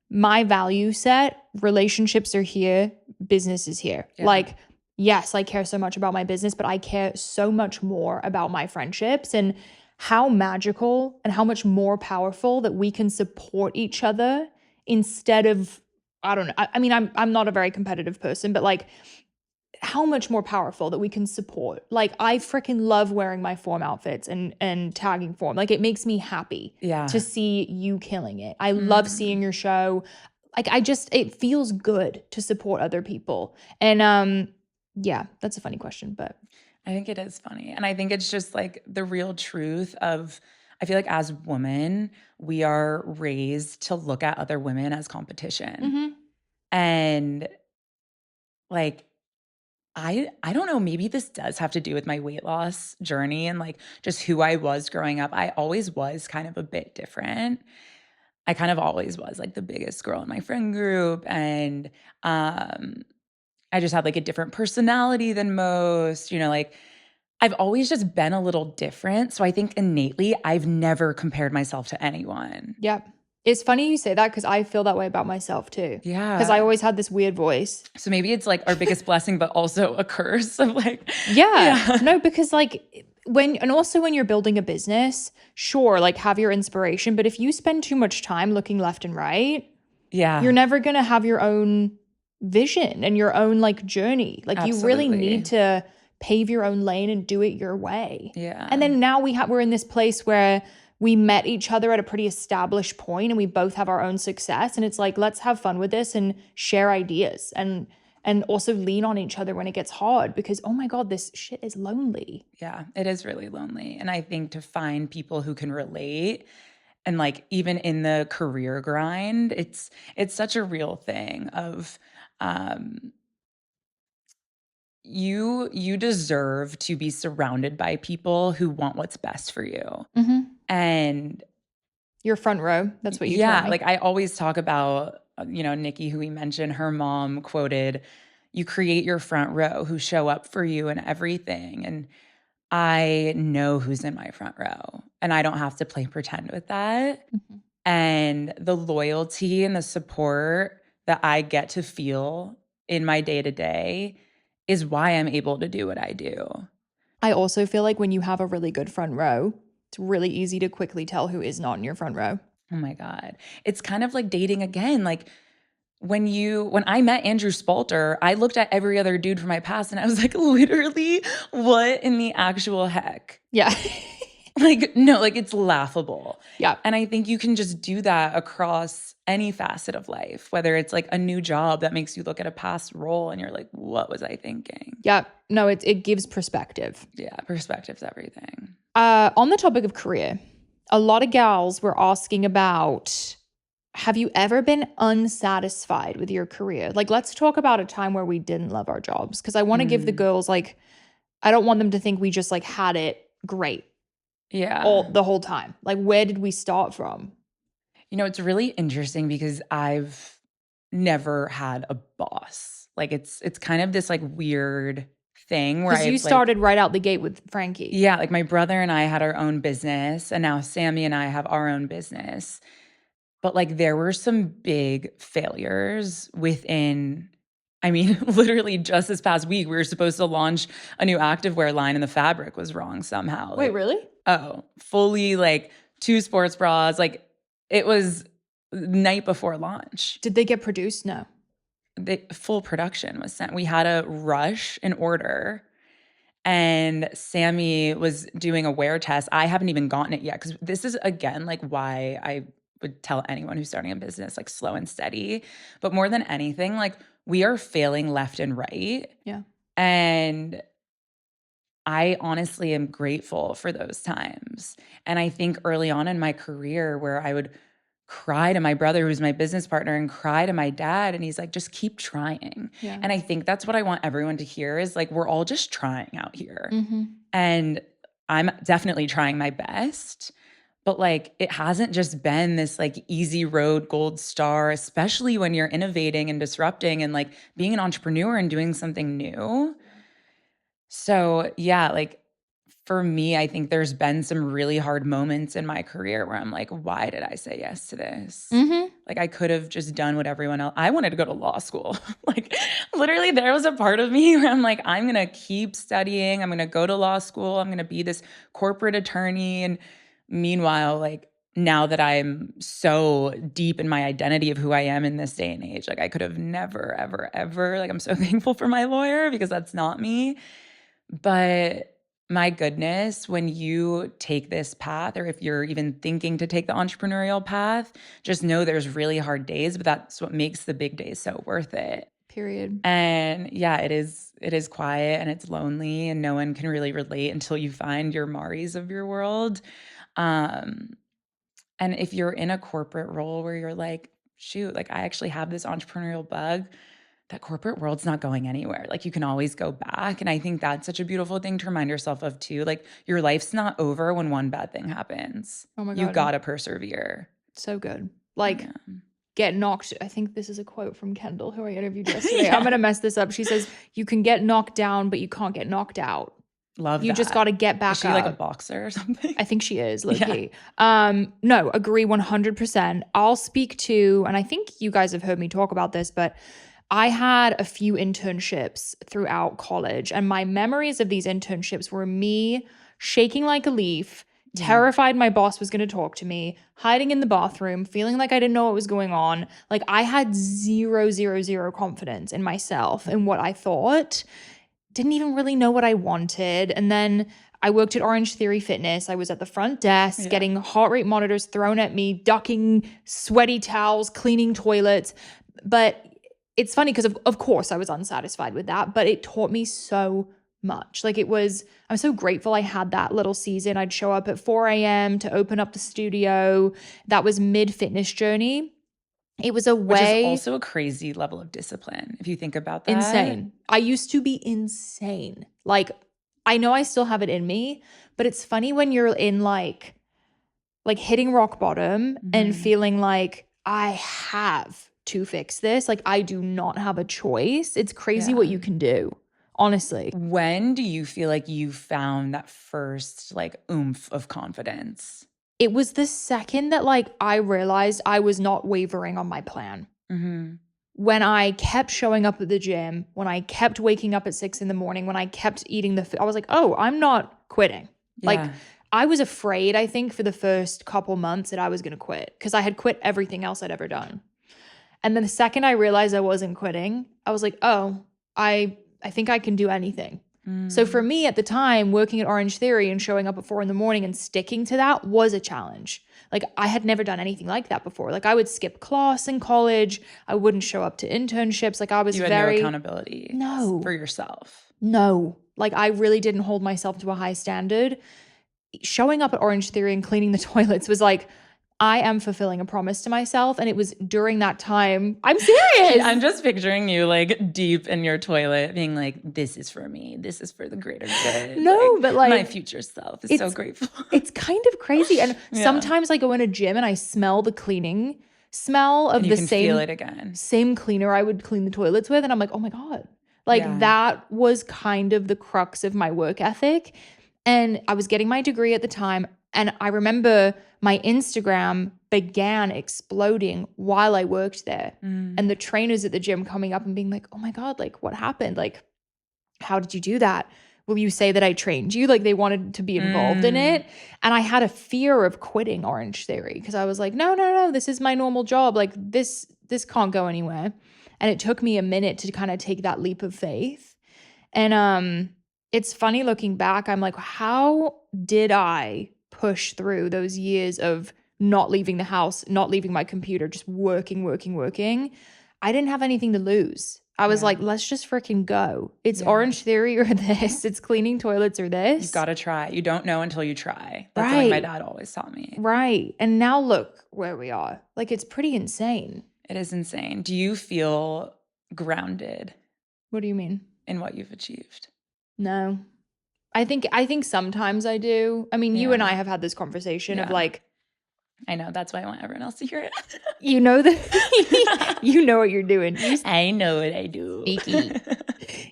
my value set, relationships are here, business is here. Yeah. Like, yes, I care so much about my business, but I care so much more about my friendships and how magical and how much more powerful that we can support each other instead of, I don't know. I mean, I'm not a very competitive person, but like how much more powerful that we can support. Like I freaking love wearing my form outfits and tagging form. Like it makes me happy to see you killing it. I love seeing your show. Like it feels good to support other people. And yeah, that's a funny question, but I think it is funny. And I think it's just like the real truth of, I feel like as women, we are raised to look at other women as competition. Mm-hmm. And like, I don't know, maybe this does have to do with my weight loss journey and like just who I was growing up. I always was kind of a bit different. I kind of always was like the biggest girl in my friend group. And I just had like a different personality than most, like I've always just been a little different. So I think innately I've never compared myself to anyone. Yep. It's funny you say that because I feel that way about myself too. Yeah. Because I always had this weird voice. So maybe it's like our biggest blessing, but also a curse of like. Yeah. No, because like when you're building a business, sure, like have your inspiration. But if you spend too much time looking left and right, you're never going to have your own vision and your own like journey. Like you really need to pave your own lane and do it your way. Yeah. And then now we're in this place where we met each other at a pretty established point and we both have our own success. And it's like, let's have fun with this and share ideas and also lean on each other when it gets hard because, oh my God, this shit is lonely. Yeah, it is really lonely. And I think to find people who can relate and like even in the career grind, it's such a real thing of you deserve to be surrounded by people who want what's best for you. Mm-hmm. And your front row, that's what you told me. Like I always talk about, Nikki, who we mentioned, her mom quoted, you create your front row who show up for you and everything. And I know who's in my front row and I don't have to play pretend with that. Mm-hmm. And the loyalty and the support that I get to feel in my day-to-day is why I'm able to do what I do. I also feel like when you have a really good front row, it's really easy to quickly tell who is not in your front row. Oh my God. It's kind of like dating again. Like when I met Andrew Spalter, I looked at every other dude from my past and I was like, literally, what in the actual heck? Yeah. Like, no, like it's laughable. Yeah. And I think you can just do that across any facet of life, whether it's like a new job that makes you look at a past role and you're like, what was I thinking? Yeah. No, it gives perspective. Yeah, perspective's everything. On the topic of career, a lot of gals were asking about, have you ever been unsatisfied with your career? Like, let's talk about a time where we didn't love our jobs. Because I want to give the girls, like, I don't want them to think we just like had it great. Yeah. The whole time. Like, where did we start from? You know, it's really interesting because I've never had a boss. Like it's kind of this like weird thing where Because you started right out the gate with Frankie. Yeah, like my brother and I had our own business and now Sami and I have our own business. But like there were some big failures within, I mean, literally just this past week, we were supposed to launch a new activewear line and the fabric was wrong somehow. Wait, really? Oh, fully like 2 sports bras. Like it was night before launch. Did they get produced? No. The full production was sent. We had a rush an order. And Sami was doing a wear test. I haven't even gotten it yet because this is, again, like why I would tell anyone who's starting a business, like slow and steady. But more than anything, like we are failing left and right. Yeah. And I honestly am grateful for those times. And I think early on in my career where I would cry to my brother, who's my business partner, and cry to my dad. And he's like, just keep trying. Yeah. And I think that's what I want everyone to hear is like, we're all just trying out here. Mm-hmm. And I'm definitely trying my best. But like, it hasn't just been this like easy road gold star, especially when you're innovating and disrupting and like being an entrepreneur and doing something new. So yeah, like for me, I think there's been some really hard moments in my career where I'm like, why did I say yes to this? Mm-hmm. Like I could have just done what everyone else. I wanted to go to law school. Like literally there was a part of me where I'm like, I'm going to keep studying. I'm going to go to law school. I'm going to be this corporate attorney. And meanwhile, like now that I'm so deep in my identity of who I am in this day and age, like I could have never, ever, ever, like I'm so thankful for my lawyer because that's not me. But my goodness, when you take this path, or if you're even thinking to take the entrepreneurial path, just know there's really hard days, but that's what makes the big days so worth it. Period. And yeah, it is quiet and it's lonely and no one can really relate until you find your Maris of your world. And if you're in a corporate role where you're like, shoot, like I actually have this entrepreneurial bug, that corporate world's not going anywhere. Like you can always go back. And I think that's such a beautiful thing to remind yourself of too. Like your life's not over when one bad thing happens. Oh my God. You gotta persevere. So good. Like get knocked. I think this is a quote from Kendall, who I interviewed yesterday. I'm going to mess this up. She says, you can get knocked down, but you can't get knocked out. Love you that. just got to get back Is she up. like a boxer or something? I think she is, low-key. No, agree 100%. I'll speak to, and I think you guys have heard me talk about this, but I had a few internships throughout college, and my memories of these internships were me shaking like a leaf, terrified my boss was going to talk to me, hiding in the bathroom, feeling like I didn't know what was going on. Like I had zero confidence in myself and what I thought. Didn't even really know what I wanted. And then I worked at Orange Theory Fitness. I was at the front desk getting heart rate monitors thrown at me, ducking sweaty towels, cleaning toilets. But it's funny because of course I was unsatisfied with that, but it taught me so much. Like I'm so grateful I had that little season. I'd show up at 4 a.m. to open up the studio. That was mid-fitness journey. It was a way. Which is also a crazy level of discipline, if you think about that. Insane. I used to be insane. Like, I know I still have it in me, but it's funny when you're in like hitting rock bottom and feeling like I have to fix this. Like, I do not have a choice. It's crazy what you can do, honestly. When do you feel like you found that first like oomph of confidence? It was the second that like I realized I was not wavering on my plan. When I kept showing up at the gym, when I kept waking up at 6 a.m, when I kept eating the food, I was like, oh, I'm not quitting. Like I was afraid, I think, for the first couple months that I was going to quit because I had quit everything else I'd ever done. And then the second I realized I wasn't quitting, I was like, oh, I think I can do anything. So for me at the time, working at Orange Theory and showing up at 4 a.m. and sticking to that was a challenge. Like I had never done anything like that before. Like I would skip class in college. I wouldn't show up to internships. Like I was You had no accountability for yourself. No. Like I really didn't hold myself to a high standard. Showing up at Orange Theory and cleaning the toilets was like, I am fulfilling a promise to myself. And it was during that time. I'm serious. I'm just picturing you like deep in your toilet being like, this is for me. This is for the greater good. No, but like my future self is so grateful. It's kind of crazy. And sometimes I go in a gym and I smell the cleaning smell of the feel it again. Same cleaner I would clean the toilets with. And I'm like, oh my God. Like that was kind of the crux of my work ethic. And I was getting my degree at the time. And I remember my Instagram began exploding while I worked there. And the trainers at the gym coming up and being like, oh my God, like what happened? Like, how did you do that? Will you say that I trained you? Like they wanted to be involved in it. And I had a fear of quitting Orange Theory because I was like, no, this is my normal job. Like this can't go anywhere. And it took me a minute to kind of take that leap of faith. And it's funny looking back, I'm like, how did I push through those years of not leaving the house, not leaving my computer, just working? I didn't have anything to lose. I was like, let's just freaking go. It's Orange Theory or this. It's cleaning toilets or this. You've got to try. You don't know until you try. That's something my dad always taught me. Right. And now look where we are. Like it's pretty insane. It is insane. Do you feel grounded? What do you mean? In what you've achieved? No. I think sometimes I do. I mean, you and I have had this conversation of like, I know. That's why I want everyone else to hear it. You know that you know what you're doing. I know what I do. Sneaky.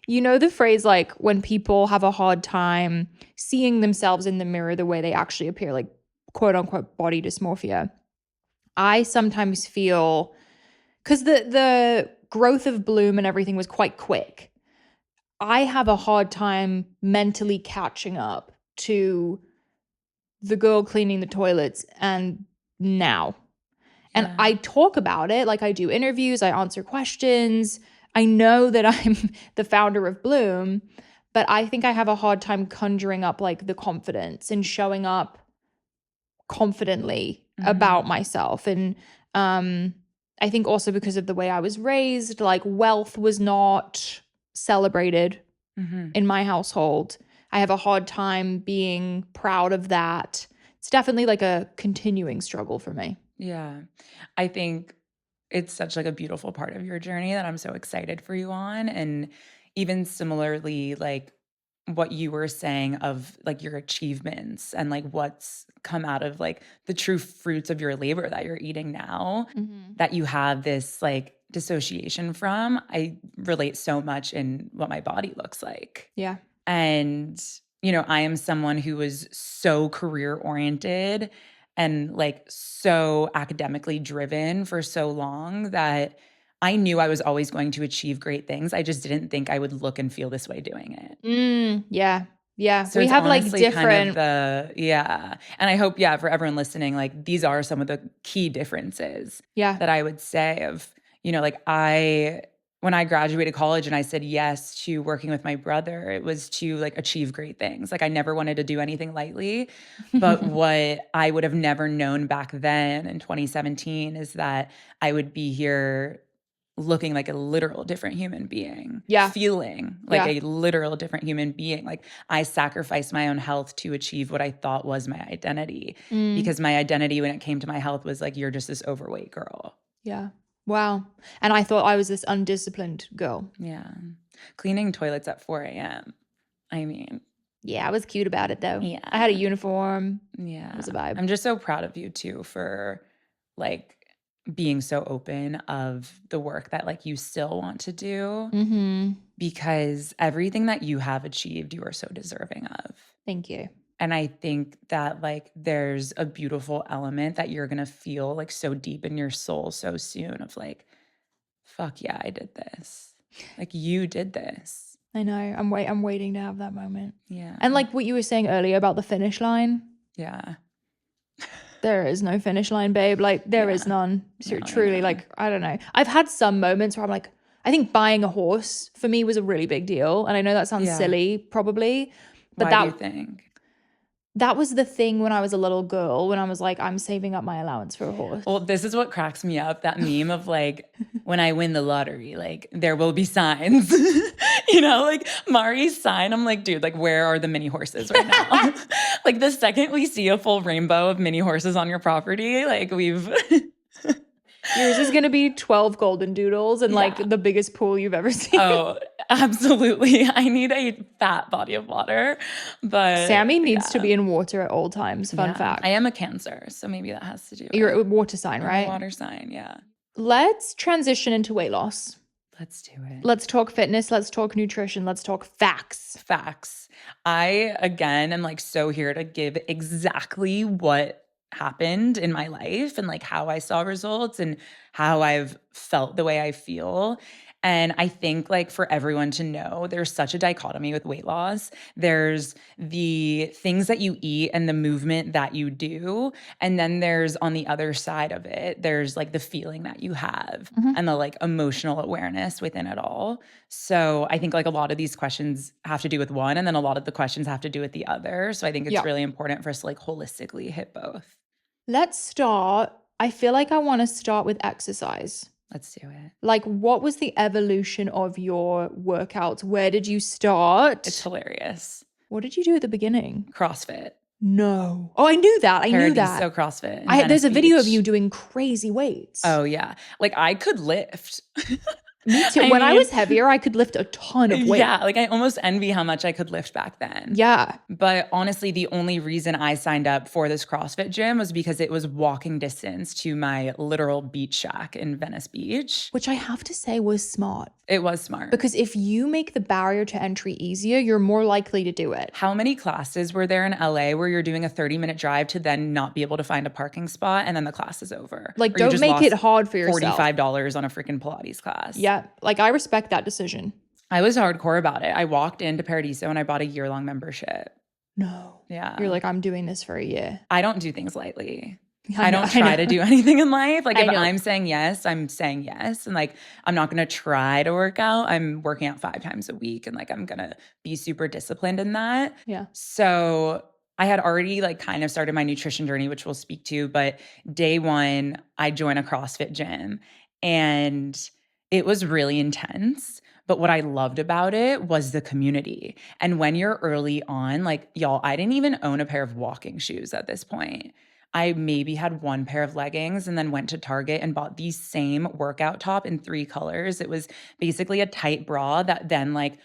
You know the phrase like when people have a hard time seeing themselves in the mirror the way they actually appear, like quote unquote body dysmorphia. I sometimes feel because the growth of Bloom and everything was quite quick. I have a hard time mentally catching up to the girl cleaning the toilets and now. And I talk about it, like I do interviews, I answer questions. I know that I'm the founder of Bloom, but I think I have a hard time conjuring up like the confidence and showing up confidently about myself. And I think also because of the way I was raised, like wealth was not celebrated in my household. I have a hard time being proud of that. It's definitely like a continuing struggle for me. Yeah. I think it's such like a beautiful part of your journey that I'm so excited for you on. And even similarly, like what you were saying of like your achievements and like what's come out of like the true fruits of your labor that you're eating now, that you have this like dissociation from, I relate so much in what my body looks like. Yeah. And, you know, I am someone who was so career oriented and like so academically driven for so long that I knew I was always going to achieve great things. I just didn't think I would look and feel this way doing it. Yeah. Yeah. So we have like kind different. of and I hope, for everyone listening, like these are some of the key differences that I would say of, you know, like when I graduated college and I said yes to working with my brother, it was to like achieve great things. Like I never wanted to do anything lightly, but what I would have never known back then in 2017 is that I would be here looking like a literal different human being, feeling like a literal different human being. Like I sacrificed my own health to achieve what I thought was my identity, because my identity when it came to my health was like, you're just this overweight girl. Yeah. Wow. And I thought I was this undisciplined girl. Yeah. Cleaning toilets at 4 a.m. I mean. Yeah, I was cute about it though. Yeah. I had a uniform. Yeah. It was a vibe. I'm just so proud of you too for like being so open of the work that like you still want to do, because everything that you have achieved, you are so deserving of. Thank you. And I think that like there's a beautiful element that you're going to feel like so deep in your soul so soon of like, fuck yeah, I did this. Like you did this. I know. I'm waiting to have that moment. Yeah. And like what you were saying earlier about the finish line. Yeah. There is no finish line, babe. Like there is none. No, Truly, like, I don't know. I've had some moments where I'm like, I think buying a horse for me was a really big deal. And I know that sounds silly probably, but Why do you think? that was the thing when I was a little girl, when I was like, I'm saving up my allowance for a horse. Well, this is what cracks me up, that meme of like, when I win the lottery, like there will be signs, you know, like Mari's sign. I'm like, dude, like where are the mini horses right now? Like the second we see a full rainbow of mini horses on your property, like we've... Yours is going to be 12 golden doodles and like the biggest pool you've ever seen. Oh, absolutely. I need a fat body of water, but Sami needs to be in water at all times. Fun fact. I am a Cancer, so maybe that has to do with You're a water sign, right? I'm a water sign, yeah. Let's transition into weight loss. Let's do it. Let's talk fitness. Let's talk nutrition. Let's talk facts. Facts. I, again, am like so here to give exactly what happened in my life and like how I saw results and how I've felt the way I feel. And I think like for everyone to know, there's such a dichotomy with weight loss. There's the things that you eat and the movement that you do. And then there's on the other side of it, there's like the feeling that you have and the like emotional awareness within it all. So I think like a lot of these questions have to do with one, and then a lot of the questions have to do with the other. So I think it's really important for us to like holistically hit both. Let's start. I feel like I want to start with exercise. Let's do it. Like, what was the evolution of your workouts? Where did you start? It's hilarious. What did you do at the beginning? CrossFit. No. Oh, I knew that. I knew that. So CrossFit. There's a video of you doing crazy weights. Oh, yeah. Like I could lift. Me too. When I was heavier, I could lift a ton of weight. Yeah, like I almost envy how much I could lift back then. Yeah. But honestly, the only reason I signed up for this CrossFit gym was because it was walking distance to my literal beach shack in Venice Beach. Which I have to say was smart. It was smart. Because if you make the barrier to entry easier, you're more likely to do it. How many classes were there in LA where you're doing a 30-minute drive to then not be able to find a parking spot and then the class is over? Like, don't make it hard for yourself. $45 on a freaking Pilates class. Yeah. Like, I respect that decision. I was hardcore about it. I walked into Paradiso and I bought a year-long membership. No. Yeah. You're like, I'm doing this for a year. I don't do things lightly. I don't try to do anything in life. Like if I'm saying yes, I'm saying yes. And like, I'm not going to try to work out. I'm working out 5 times a week. And like, I'm going to be super disciplined in that. Yeah. So I had already like kind of started my nutrition journey, which we'll speak to. But day one, I joined a CrossFit gym and it was really intense. But what I loved about it was the community. And when you're early on, like y'all, I didn't even own a pair of walking shoes at this point. I maybe had 1 pair of leggings and then went to Target and bought the same workout top in 3 colors. It was basically a tight bra that then like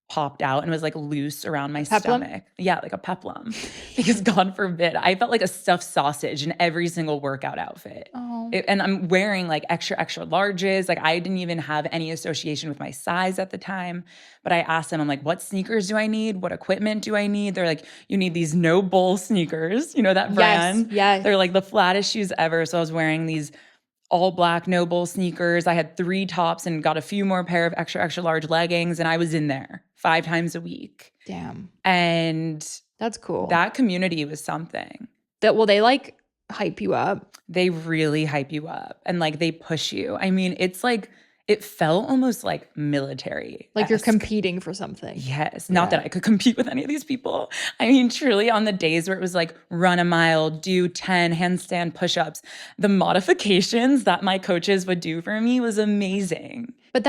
popped out and was like loose around my stomach. Yeah, like a peplum. Because God forbid, I felt like a stuffed sausage in every single workout outfit. And I'm wearing like extra, extra larges. Like I didn't even have any association with my size at the time. But I asked them, I'm like, what sneakers do I need? What equipment do I need? They're like, you need these no bull sneakers. You know that brand? Yes. They're like the flattest shoes ever. So I was wearing these all black no bull sneakers. I had 3 tops and got a few more pair of extra, extra large leggings. And I was in there 5 times a week. Damn. And that's cool. That community was something. Will they like hype you up? They really hype you up and like they push you. I mean, it's like, it felt almost like military. Like you're competing for something. Yes. Not that I could compete with any of these people. I mean, truly on the days where it was like run a mile, do 10 handstand push-ups, the modifications that my coaches would do for me was amazing. But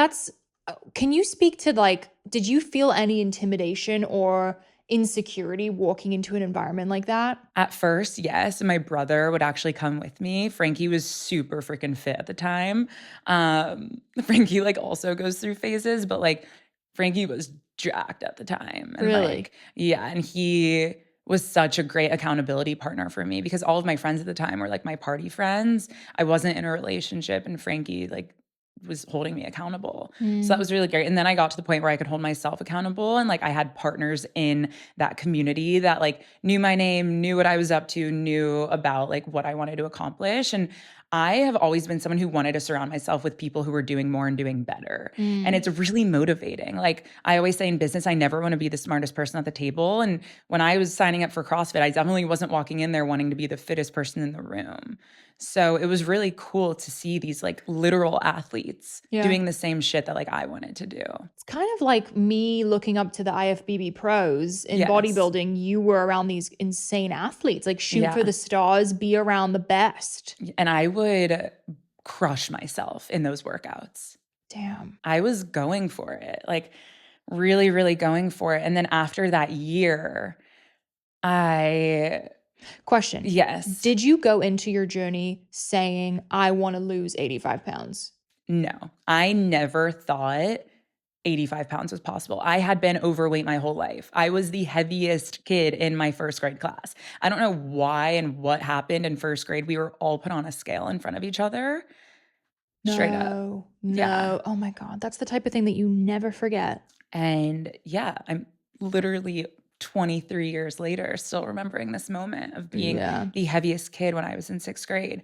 can you speak to like, did you feel any intimidation or insecurity walking into an environment like that? At first, yes. And my brother would actually come with me. Frankie was super freaking fit at the time. Frankie like also goes through phases, but like Frankie was jacked at the time. And really? Like, yeah. And he was such a great accountability partner for me because all of my friends at the time were like my party friends. I wasn't in a relationship and Frankie like was holding me accountable. So that was really great. And then I got to the point where I could hold myself accountable. And like I had partners in that community that like knew my name, knew what I was up to, knew about like what I wanted to accomplish. And I have always been someone who wanted to surround myself with people who were doing more and doing better. And it's really motivating. Like I always say in business, I never want to be the smartest person at the table. And when I was signing up for CrossFit, I definitely wasn't walking in there wanting to be the fittest person in the room. So it was really cool to see these like literal athletes doing the same shit that like I wanted to do. It's kind of like me looking up to the IFBB pros in bodybuilding. You were around these insane athletes, like shoot for the stars, be around the best. And I would crush myself in those workouts. Damn. I was going for it, like really, really going for it. And then after that year, Question. Yes. Did you go into your journey saying, I want to lose 85 pounds? No, I never thought 85 pounds was possible. I had been overweight my whole life. I was the heaviest kid in my first grade class. I don't know why and what happened in first grade. We were all put on a scale in front of each other. Straight up. No. Yeah. Oh my God. That's the type of thing that you never forget. And yeah, I'm literally 23 years later still remembering this moment of being the heaviest kid when I was in sixth grade.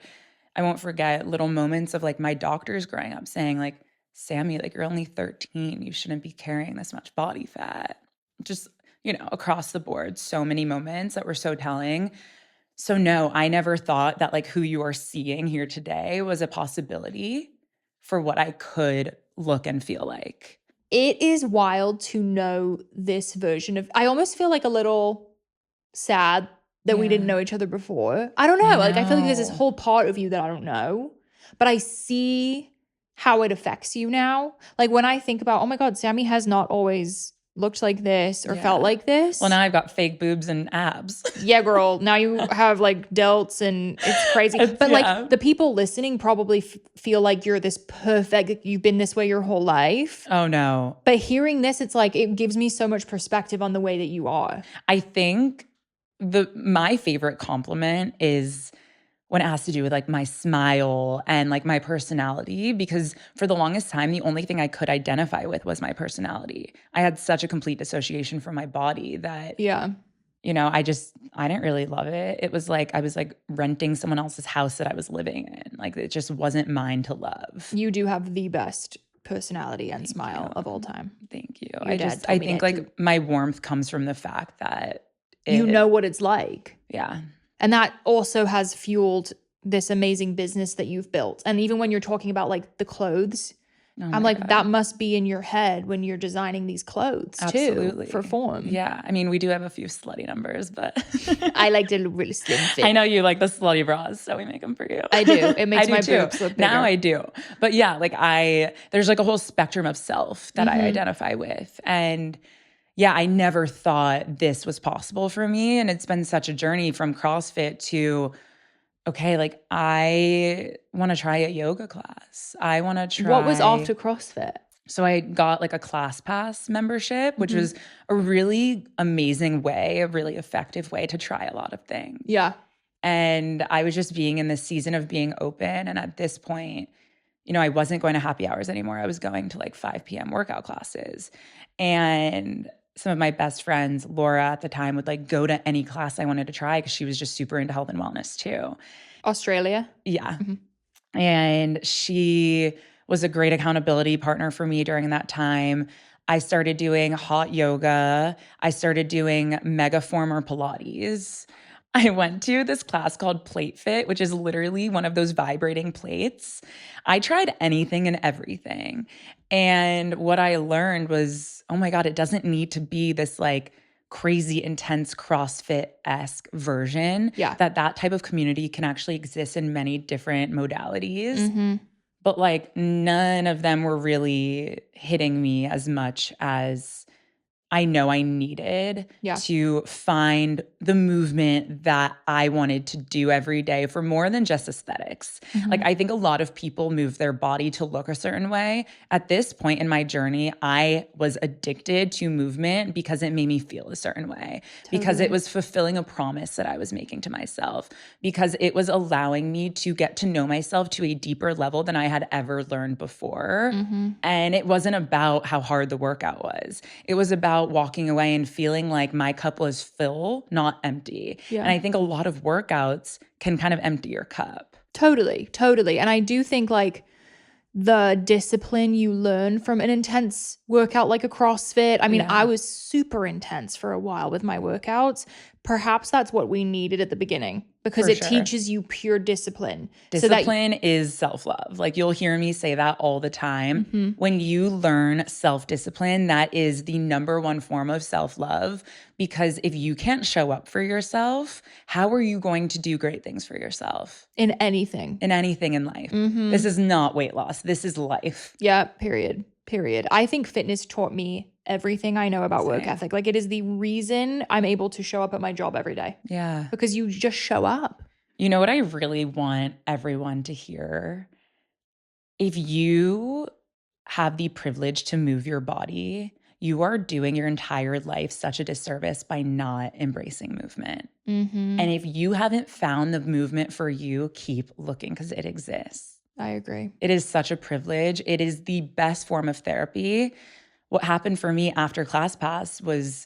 I won't forget little moments of like my doctors growing up saying like, Sami, like you're only 13. You shouldn't be carrying this much body fat. Just, across the board, so many moments that were so telling. So no, I never thought that like who you are seeing here today was a possibility for what I could look and feel like. It is wild to know this version of, I almost feel like a little sad that we didn't know each other before. I don't know. Like I feel like there's this whole part of you that I don't know, but I see how it affects you now. Like when I think about, oh my God, Sami has not always looked like this or felt like this. Well, now I've got fake boobs and abs. Yeah, girl. Now you have like delts and it's crazy. But like the people listening probably feel like you're this perfect, you've been this way your whole life. Oh no. But hearing this, it's like, it gives me so much perspective on the way that you are. I think my favorite compliment is when it has to do with like my smile and like my personality, because for the longest time, the only thing I could identify with was my personality. I had such a complete dissociation from my body that, I didn't really love it. It was like, I was like renting someone else's house that I was living in. Like it just wasn't mine to love. You do have the best personality and smile of all time. Thank you. I think like my warmth comes from the fact that you know what it's like. Yeah. And that also has fueled this amazing business that you've built. And even when you're talking about like the clothes, I'm like, that must be in your head when you're designing these clothes too, for form. Yeah. I mean, we do have a few slutty numbers, but I like the really slim fit. I know you like the slutty bras, so we make them for you. I do. It makes my boobs look bigger. Now I do. But yeah, like there's like a whole spectrum of self that I identify with. And yeah, I never thought this was possible for me. And it's been such a journey from CrossFit to, okay, like I want to try a yoga class. I want to try. What was after CrossFit? So I got like a ClassPass membership, which was a really amazing way, a really effective way to try a lot of things. Yeah. And I was just being in this season of being open. And at this point, I wasn't going to happy hours anymore. I was going to like 5 p.m. workout classes. And some of my best friends, Laura at the time, would like go to any class I wanted to try because she was just super into health and wellness too. Australia? Yeah. And she was a great accountability partner for me during that time. I started doing hot yoga. I started doing Megaformer Pilates. I went to this class called Plate Fit, which is literally one of those vibrating plates. I tried anything and everything. And what I learned was, oh my God, it doesn't need to be this like crazy intense CrossFit-esque version. Yeah. That type of community can actually exist in many different modalities. But like none of them were really hitting me as much as I know I needed to find the movement that I wanted to do every day for more than just aesthetics. Like I think a lot of people move their body to look a certain way. At this point in my journey, I was addicted to movement because it made me feel a certain way, because it was fulfilling a promise that I was making to myself, because it was allowing me to get to know myself to a deeper level than I had ever learned before. And it wasn't about how hard the workout was. It was about walking away and feeling like my cup was full, not empty. And I think a lot of workouts can kind of empty your cup. Totally, totally. And I do think like the discipline you learn from an intense workout like a CrossFit. I mean, Yeah. I was super intense for a while with my workouts. Perhaps that's what we needed at the beginning because For it sure. teaches you pure discipline. Discipline is self-love. Like you'll hear me say that all the time. When you learn self-discipline, that is the number one form of self-love, because if you can't show up for yourself, how are you going to do great things for yourself? In anything. In anything in life. This is not weight loss. This is life. Yeah, period. I think fitness taught me everything I know about work ethic. Like it is the reason I'm able to show up at my job every day. Yeah. Because you just show up. You know what I really want everyone to hear? If you have the privilege to move your body, you are doing your entire life such a disservice by not embracing movement. And if you haven't found the movement for you, keep looking because it exists. I agree. It is such a privilege. It is the best form of therapy. What happened for me after ClassPass was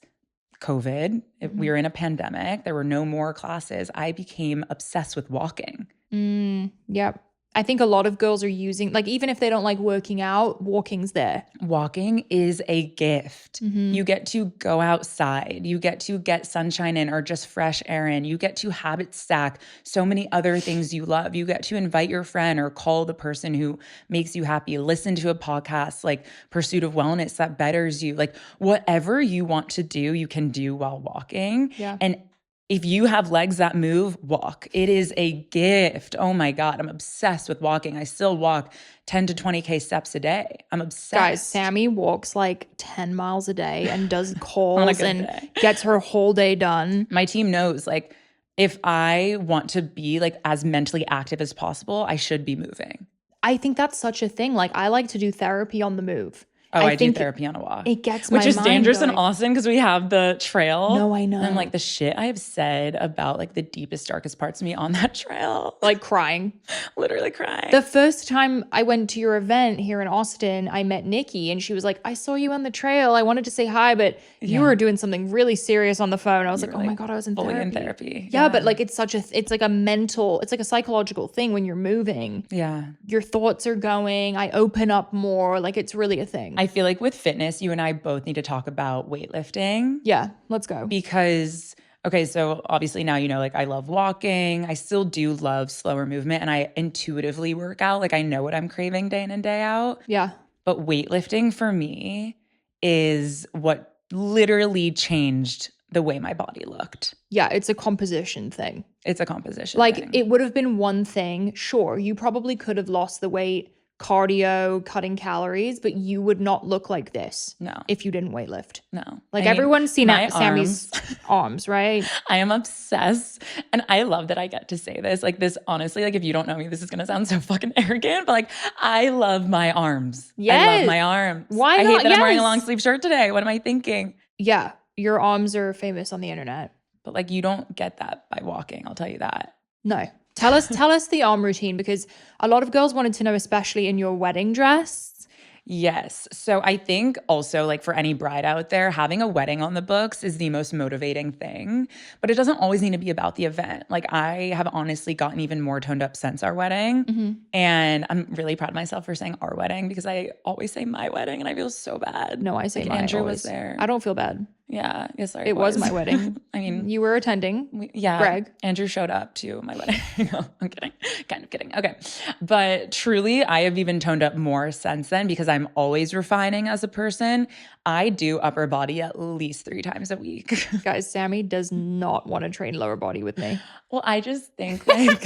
COVID. We were in a pandemic. There were no more classes. I became obsessed with walking. Yep. I think a lot of girls are using, like, even if they don't like working out, walking's there. Walking is a gift. You get to go outside. You get to get sunshine in or just fresh air in. You get to habit stack so many other things you love. You get to invite your friend or call the person who makes you happy. Listen to a podcast like Pursuit of Wellness that betters you. Like whatever you want to do, you can do while walking. Yeah. And if you have legs that move, walk. It is a gift. Oh my God, I'm obsessed with walking. I still walk 10 to 20K steps a day. I'm obsessed. Guys, Sami walks like 10 miles a day and does calls and day. gets her whole day done. My team knows, like, if I want to be like as mentally active as possible, I should be moving. I think that's such a thing. Like, I like to do therapy on the move. Oh, I do think therapy on a walk. It gets my Which is mind dangerous going. in Austin because we have the trail. No, I know. And like the shit I have said about like the deepest, darkest parts of me on that trail. Like crying. Literally crying. The first time I went to your event here in Austin, I met Nikki and she was like, I saw you on the trail. I wanted to say hi, but you were doing something really serious on the phone. I was like, oh my God, I was in fully therapy. in therapy. Yeah, but like it's like a mental, it's like a psychological thing when you're moving. Yeah. Your thoughts are going, I open up more. Like it's really a thing. I feel like with fitness, you and I both need to talk about weightlifting. Yeah, let's go. Because, okay, so obviously now, you know, like I love walking. I still do love slower movement and I intuitively work out. Like I know what I'm craving day in and day out. Yeah. But weightlifting for me is what literally changed the way my body looked. Yeah, it's a composition thing. It's a composition Like thing. it would have been one thing. Sure, you probably could have lost the weight, cardio, cutting calories, but you would not look like this. No. If you didn't weightlift. No. Like I mean, everyone's seen my Sami's arms, right? I am obsessed. And I love that I get to say this. Like this, honestly, like if you don't know me, this is going to sound so fucking arrogant, but like I love my arms. Yes. I love my arms. Why I not? hate that I'm wearing a Yes. long sleeve shirt today. What am I thinking? Yeah, your arms are famous on the internet. But like you don't get that by walking. I'll tell you that. No. Tell us the arm routine because a lot of girls wanted to know, especially in your wedding dress. Yes. So I think also like for any bride out there, having a wedding on the books is the most motivating thing, but it doesn't always need to be about the event. Like I have honestly gotten even more toned up since our wedding. And I'm really proud of myself for saying our wedding because I always say my wedding and I feel so bad. No, I say like mine Andrew always. was there. I don't feel bad. Yeah. Yeah, sorry. It was my wedding. I mean, You were attending. yeah. Greg. Andrew showed up to my wedding. No, I'm kidding. Kind of kidding. Okay. But truly, I have even toned up more since then because I'm always refining as a person. I do upper body at least 3 times a week. Guys, Sami does not want to train lower body with me. Well, I just think like,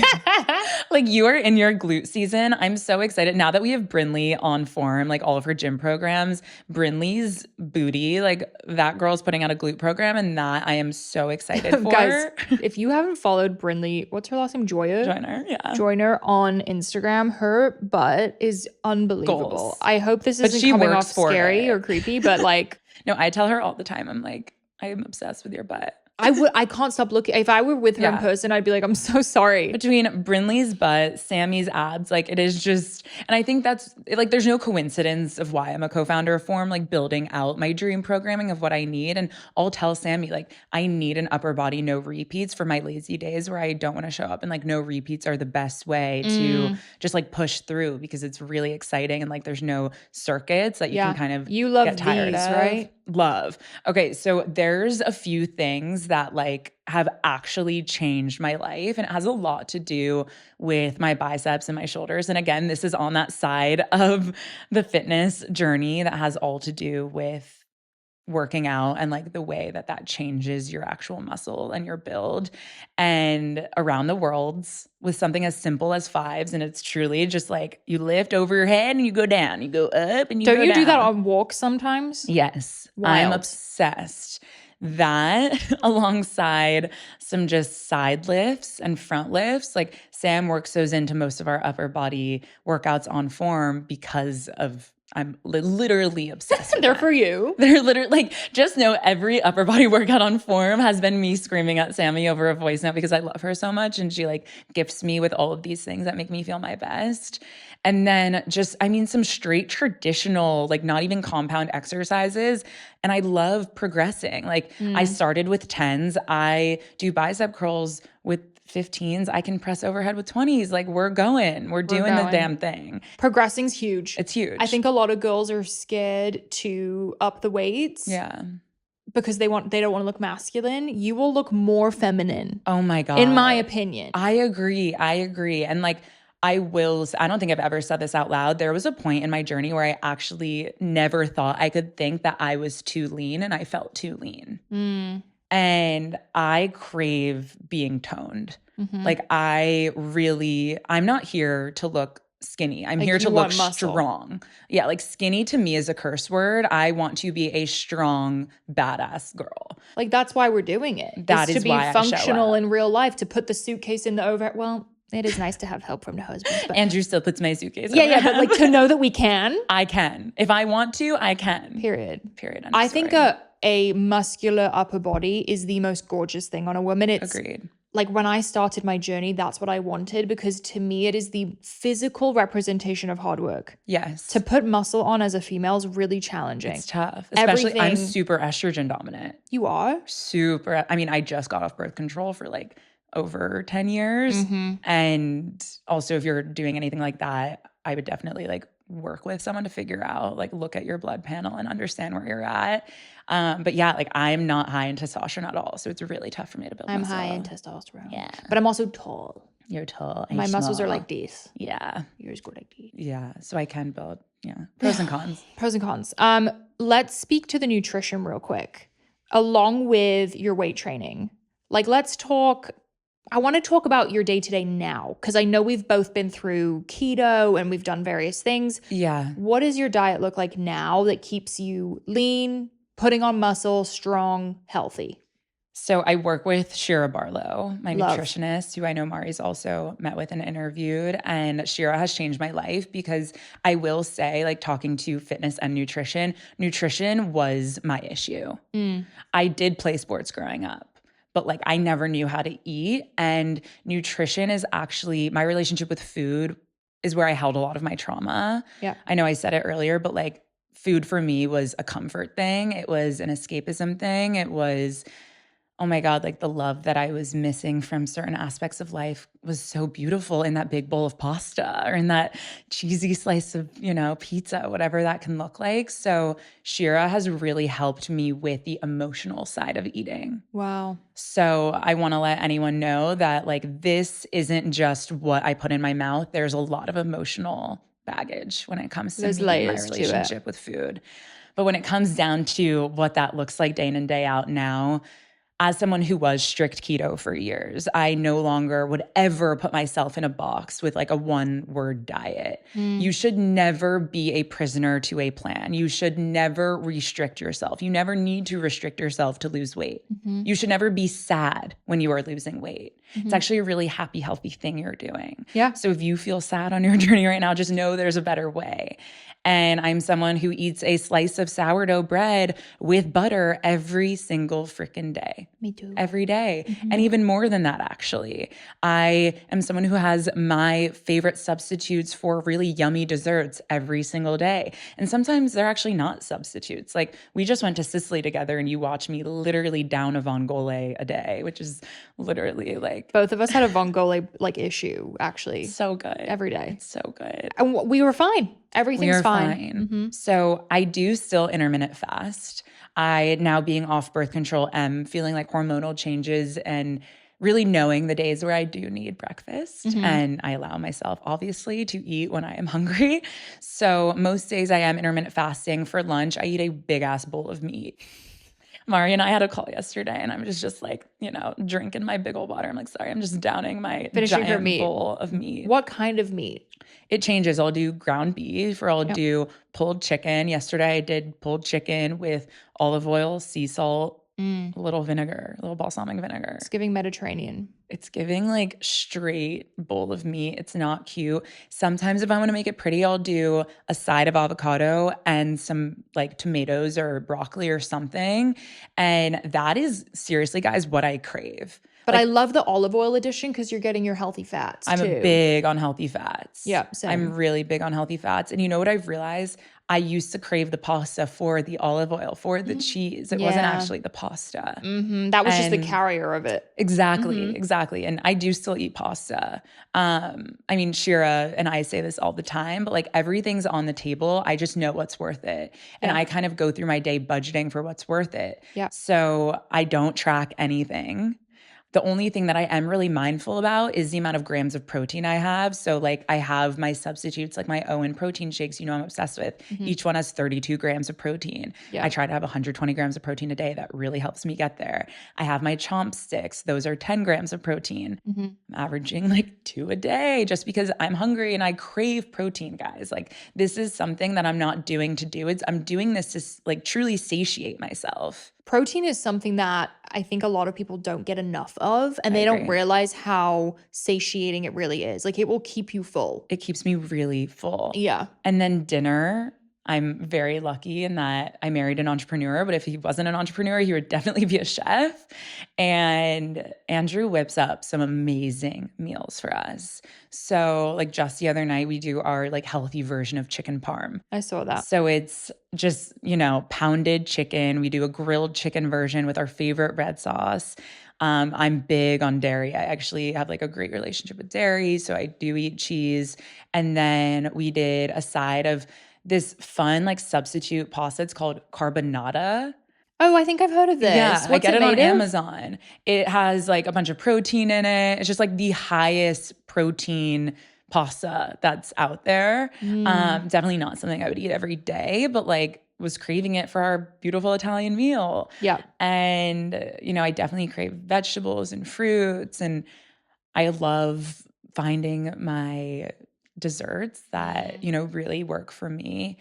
like you are in your glute season. I'm so excited now that we have Brinley on form, like all of her gym programs. Brinley's booty, like that girl's putting out a glute program, and that I am so excited for. Guys, if you haven't followed Brinley, what's her last name? Joiner, yeah. Joiner on Instagram. Her butt is unbelievable. Goals. I hope this But isn't she coming works off for scary it. or creepy, but like, No, I tell her all the time. I'm like, I am obsessed with your butt. I can't stop looking. If I were with her in person, I'd be like, I'm so sorry. Between Brinley's butt, Sammy's abs, like it is just, and I think that's like, there's no coincidence of why I'm a co-founder of Form, like building out my dream programming of what I need. And I'll tell Sammy, like, I need an upper body, no repeats for my lazy days where I don't want to show up. And like, no repeats are the best way to just like push through because it's really exciting. And like, there's no circuits that you can kind of you love get tired these, of. right? Love. Okay, so there's a few things that like have actually changed my life, and it has a lot to do with my biceps and my shoulders. And again, this is on that side of the fitness journey that has all to do with working out and like the way that that changes your actual muscle and your build. And around the world with something as simple as fives, and it's truly just like you lift over your head and you go down, you go up and you go down. Don't you do that on walks sometimes? Yes. Wild. I'm obsessed. That alongside some just side lifts and front lifts, like Sam works those into most of our upper body workouts on Form because of I'm literally obsessed with They're that. for you. They're literally like, just know every upper body workout on Form has been me screaming at Sammy over a voice note because I love her so much. And she like gifts me with all of these things that make me feel my best. And then just, I mean, some straight traditional, like not even compound exercises. And I love progressing. Like I started with 10s. I do bicep curls with 15s. I can press overhead with 20s. Like we're doing the damn thing. Progressing's huge. It's huge. I think a lot of girls are scared to up the weights. Yeah. Because they don't want to look masculine. You will look more feminine. Oh my God. In my opinion. I agree. And like, I don't think I've ever said this out loud. There was a point in my journey where I actually never thought I could think that I was too lean, and I felt too lean. And I crave being toned. Like I'm not here to look skinny. I'm here to look strong. Yeah, like skinny to me is a curse word. I want to be a strong, badass girl. Like that's why we're doing it. That is to be why functional in real life, to put the suitcase in the overhead. Well, it is nice to have help from the husband. But Andrew still puts my suitcase. Yeah, but like to know that we can. I can. If I want to, I can. Period. I think a muscular upper body is the most gorgeous thing on a woman. It's agreed. Like when I started my journey, that's what I wanted because to me, it is the physical representation of hard work. Yes. To put muscle on as a female is really challenging. It's tough. Especially I'm super estrogen dominant. You are? Super. I mean, I just got off birth control for like over 10 years. And also if you're doing anything like that, I would definitely like work with someone to figure out, like look at your blood panel and understand where you're at. But yeah, like I'm not high in testosterone at all. So it's really tough for me to build I'm muscle. high in testosterone. Yeah. But I'm also tall. You're tall. My muscles are like this. Yeah. Yours go like this. Yeah. So I can build, pros and cons. Pros and cons. Let's speak to the nutrition real quick, along with your weight training. Like I want to talk about your day-to-day now because I know we've both been through keto and we've done various things. Yeah. What does your diet look like now that keeps you lean, putting on muscle, strong, healthy? So I work with Shira Barlow, my nutritionist, who I know Mari's also met with and interviewed. And Shira has changed my life because I will say, like talking to fitness and nutrition was my issue. I did play sports growing up. But like I never knew how to eat, and nutrition is actually my relationship with food is where I held a lot of my trauma. Yeah. I know I said it earlier, but like food for me was a comfort thing. It was an escapism thing. It was, oh my God, like the love that I was missing from certain aspects of life was so beautiful in that big bowl of pasta or in that cheesy slice of, pizza, whatever that can look like. So Shira has really helped me with the emotional side of eating. Wow. So I want to let anyone know that like this isn't just what I put in my mouth. There's a lot of emotional baggage when it comes to me and my relationship with food. But when it comes down to what that looks like day in and day out now, as someone who was strict keto for years, I no longer would ever put myself in a box with like a one-word diet. You should never be a prisoner to a plan. You should never restrict yourself. You never need to restrict yourself to lose weight. You should never be sad when you are losing weight. It's actually a really happy, healthy thing you're doing. Yeah. So if you feel sad on your journey right now, just know there's a better way. And I'm someone who eats a slice of sourdough bread with butter every single freaking day. Me too. Every day. And even more than that, actually. I am someone who has my favorite substitutes for really yummy desserts every single day. And sometimes they're actually not substitutes. Like we just went to Sicily together and you watch me literally down a vongole a day, which is literally like Both of us had a vongole like issue actually. so good. Every day. It's so good. And we were fine. We Everything's are fine. fine. So I do still intermittent fast. I, now being off birth control, am feeling like hormonal changes and really knowing the days where I do need breakfast. And I allow myself, obviously, to eat when I am hungry. So most days I am intermittent fasting. For lunch, I eat a big ass bowl of meat. Mari and I had a call yesterday and I was just like, drinking my big old water. I'm like, sorry, I'm just downing my giant bowl of meat. What kind of meat? It changes. I'll do ground beef or I'll do pulled chicken. Yesterday I did pulled chicken with olive oil, sea salt, a little vinegar, a little balsamic vinegar. It's giving Mediterranean. It's giving like straight bowl of meat. It's not cute. Sometimes if I want to make it pretty, I'll do a side of avocado and some like tomatoes or broccoli or something. And that is seriously, guys, what I crave. But I love the olive oil edition because you're getting your healthy fats I'm too. big on healthy fats. Yeah, same. I'm really big on healthy fats. And you know what I've realized? I used to crave the pasta for the olive oil, for the cheese. It wasn't actually the pasta. That was just the carrier of it. Exactly, exactly. And I do still eat pasta. I mean, Shira and I say this all the time, but like everything's on the table. I just know what's worth it. And I kind of go through my day budgeting for what's worth it. Yeah. So I don't track anything. The only thing that I am really mindful about is the amount of grams of protein I have. So like I have my substitutes, like my Owen protein shakes, I'm obsessed with. Each one has 32 grams of protein. I try to have 120 grams of protein a day. That really helps me get there. I have my chomp sticks. Those are 10 grams of protein. I'm averaging like 2 a day just because I'm hungry and I crave protein, guys. Like this is something that I'm not doing to do. I'm doing this to like truly satiate myself. Protein is something that I think a lot of people don't get enough of, and they don't realize how satiating it really is. Like it will keep you full. It keeps me really full. Yeah. And then dinner, I'm very lucky in that I married an entrepreneur, but if he wasn't an entrepreneur, he would definitely be a chef. And Andrew whips up some amazing meals for us. So like just the other night, we do our like healthy version of chicken parm. I saw that. So it's just, pounded chicken. We do a grilled chicken version with our favorite red sauce. I'm big on dairy. I actually have like a great relationship with dairy. So I do eat cheese. And then we did a side of this fun like substitute pasta. It's called carbonara. Oh, I think I've heard of this. Yeah, What's I get it on of? Amazon. It has like a bunch of protein in it. It's just like the highest protein pasta that's out there. Definitely not something I would eat every day, but like was craving it for our beautiful Italian meal. Yeah. And, I definitely crave vegetables and fruits. And I love finding my desserts that, really work for me.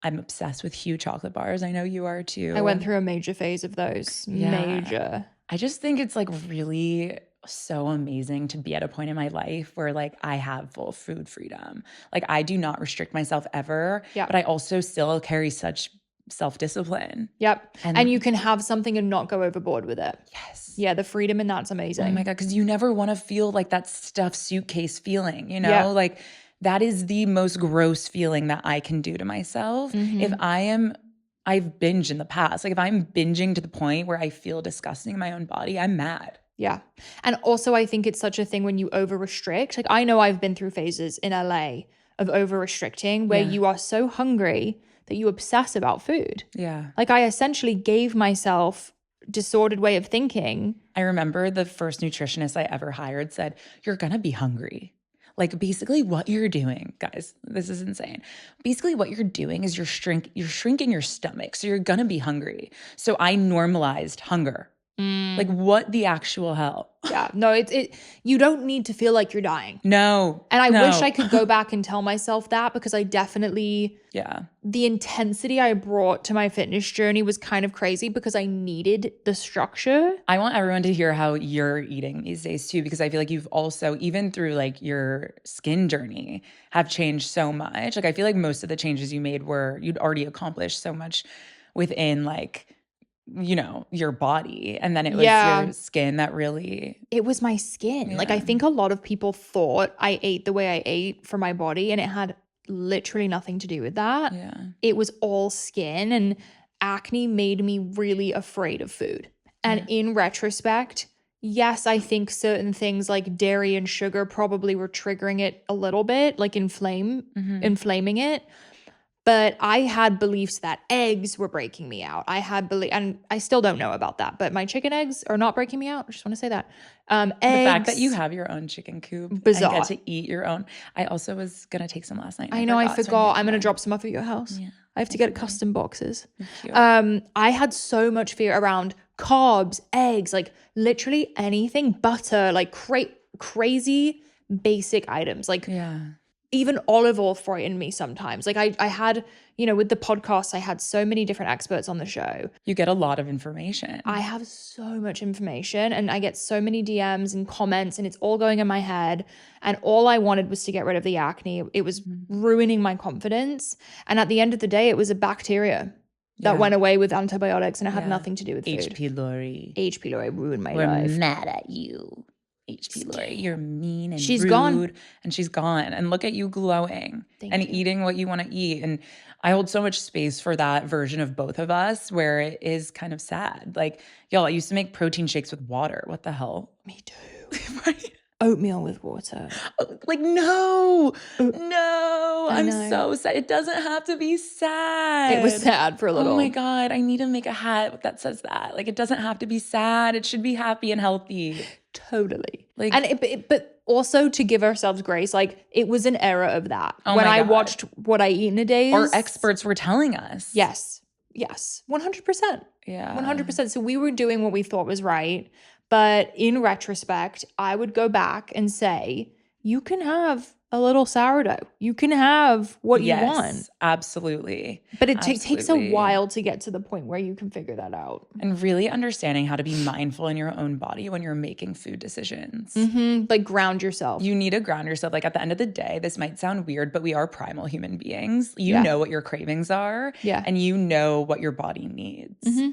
I'm obsessed with Hue chocolate bars. I know you are too. I went through a major phase of those. Yeah. Major. I just think it's like really so amazing to be at a point in my life where like I have full food freedom. Like I do not restrict myself ever, but I also still carry such self-discipline. Yep. And you can have something and not go overboard with it. Yes. Yeah, the freedom in that's amazing. Oh my God, because you never want to feel like that stuffed suitcase feeling, Yeah. Like that is the most gross feeling that I can do to myself. If I've binged in the past. Like if I'm binging to the point where I feel disgusting in my own body, I'm mad. Yeah. And also I think it's such a thing when you over restrict. Like I know I've been through phases in LA of over restricting where you are so hungry that you obsess about food. Yeah. Like I essentially gave myself disordered way of thinking. I remember the first nutritionist I ever hired said, "You're going to be hungry." Like basically what you're doing, guys, this is insane. Basically what you're doing is you're shrinking your stomach. So you're going to be hungry. So I normalized hunger. Like what the actual hell? Yeah, no, you don't need to feel like you're dying. No. And I no. wish I could go back and tell myself that, because I definitely, the intensity I brought to my fitness journey was kind of crazy because I needed the structure. I want everyone to hear how you're eating these days too, because I feel like you've also, even through like your skin journey, have changed so much. Like I feel like most of the changes you made you'd already accomplished so much within like, you know, your body. And then it was your skin that really. It was my skin. Like I think a lot of people thought I ate the way I ate for my body, and it had literally nothing to do with that. Yeah. It was all skin, and acne made me really afraid of food. And in retrospect, yes, I think certain things like dairy and sugar probably were triggering it a little bit, like inflaming it. But I had beliefs that eggs were breaking me out. And I still don't know about that, but my chicken eggs are not breaking me out. I just want to say that. Eggs, the fact that you have your own chicken coop bizarre. And get to eat your own. I also was going to take some last night. I know, I forgot. I'm going to drop some off at your house. Yeah, I have to get custom boxes. Cute. I had so much fear around carbs, eggs, like literally anything, butter, like crazy basic items. Like even olive oil frightened me sometimes. Like I had, you know, with the podcast, I had so many different experts on the show. You get a lot of information. I have so much information, and I get so many DMs and comments, and it's all going in my head. And all I wanted was to get rid of the acne. It was ruining my confidence. And at the end of the day, it was a bacteria that went away with antibiotics, and it had nothing to do with food. HP Lori ruined my We're life. We're mad at you. HP Lori, you're mean and she's rude, gone. And she's gone. And look at you glowing and eating what you want to eat. And I hold so much space for that version of both of us, where it is kind of sad. Like, y'all, I used to make protein shakes with water. What the hell? Me too. Right? Oatmeal with water. Like, no, I'm so sad. It doesn't have to be sad. It was sad for a little. Oh my God, I need to make a hat that says that. Like, it doesn't have to be sad. It should be happy and healthy. Totally. Like, and but also to give ourselves grace, like it was an era of that. When I watched what I eat in a day, our experts were telling us. Yes, 100%. Yeah, 100%. So we were doing what we thought was right. But in retrospect, I would go back and say, you can have a little sourdough. You can have what you want. Absolutely. But it takes a while to get to the point where you can figure that out. And really understanding how to be mindful in your own body when you're making food decisions. Mm-hmm. Like ground yourself. You need to ground yourself. Like at the end of the day, this might sound weird, but we are primal human beings. You know what your cravings are. Yeah. And you know what your body needs. Mm-hmm.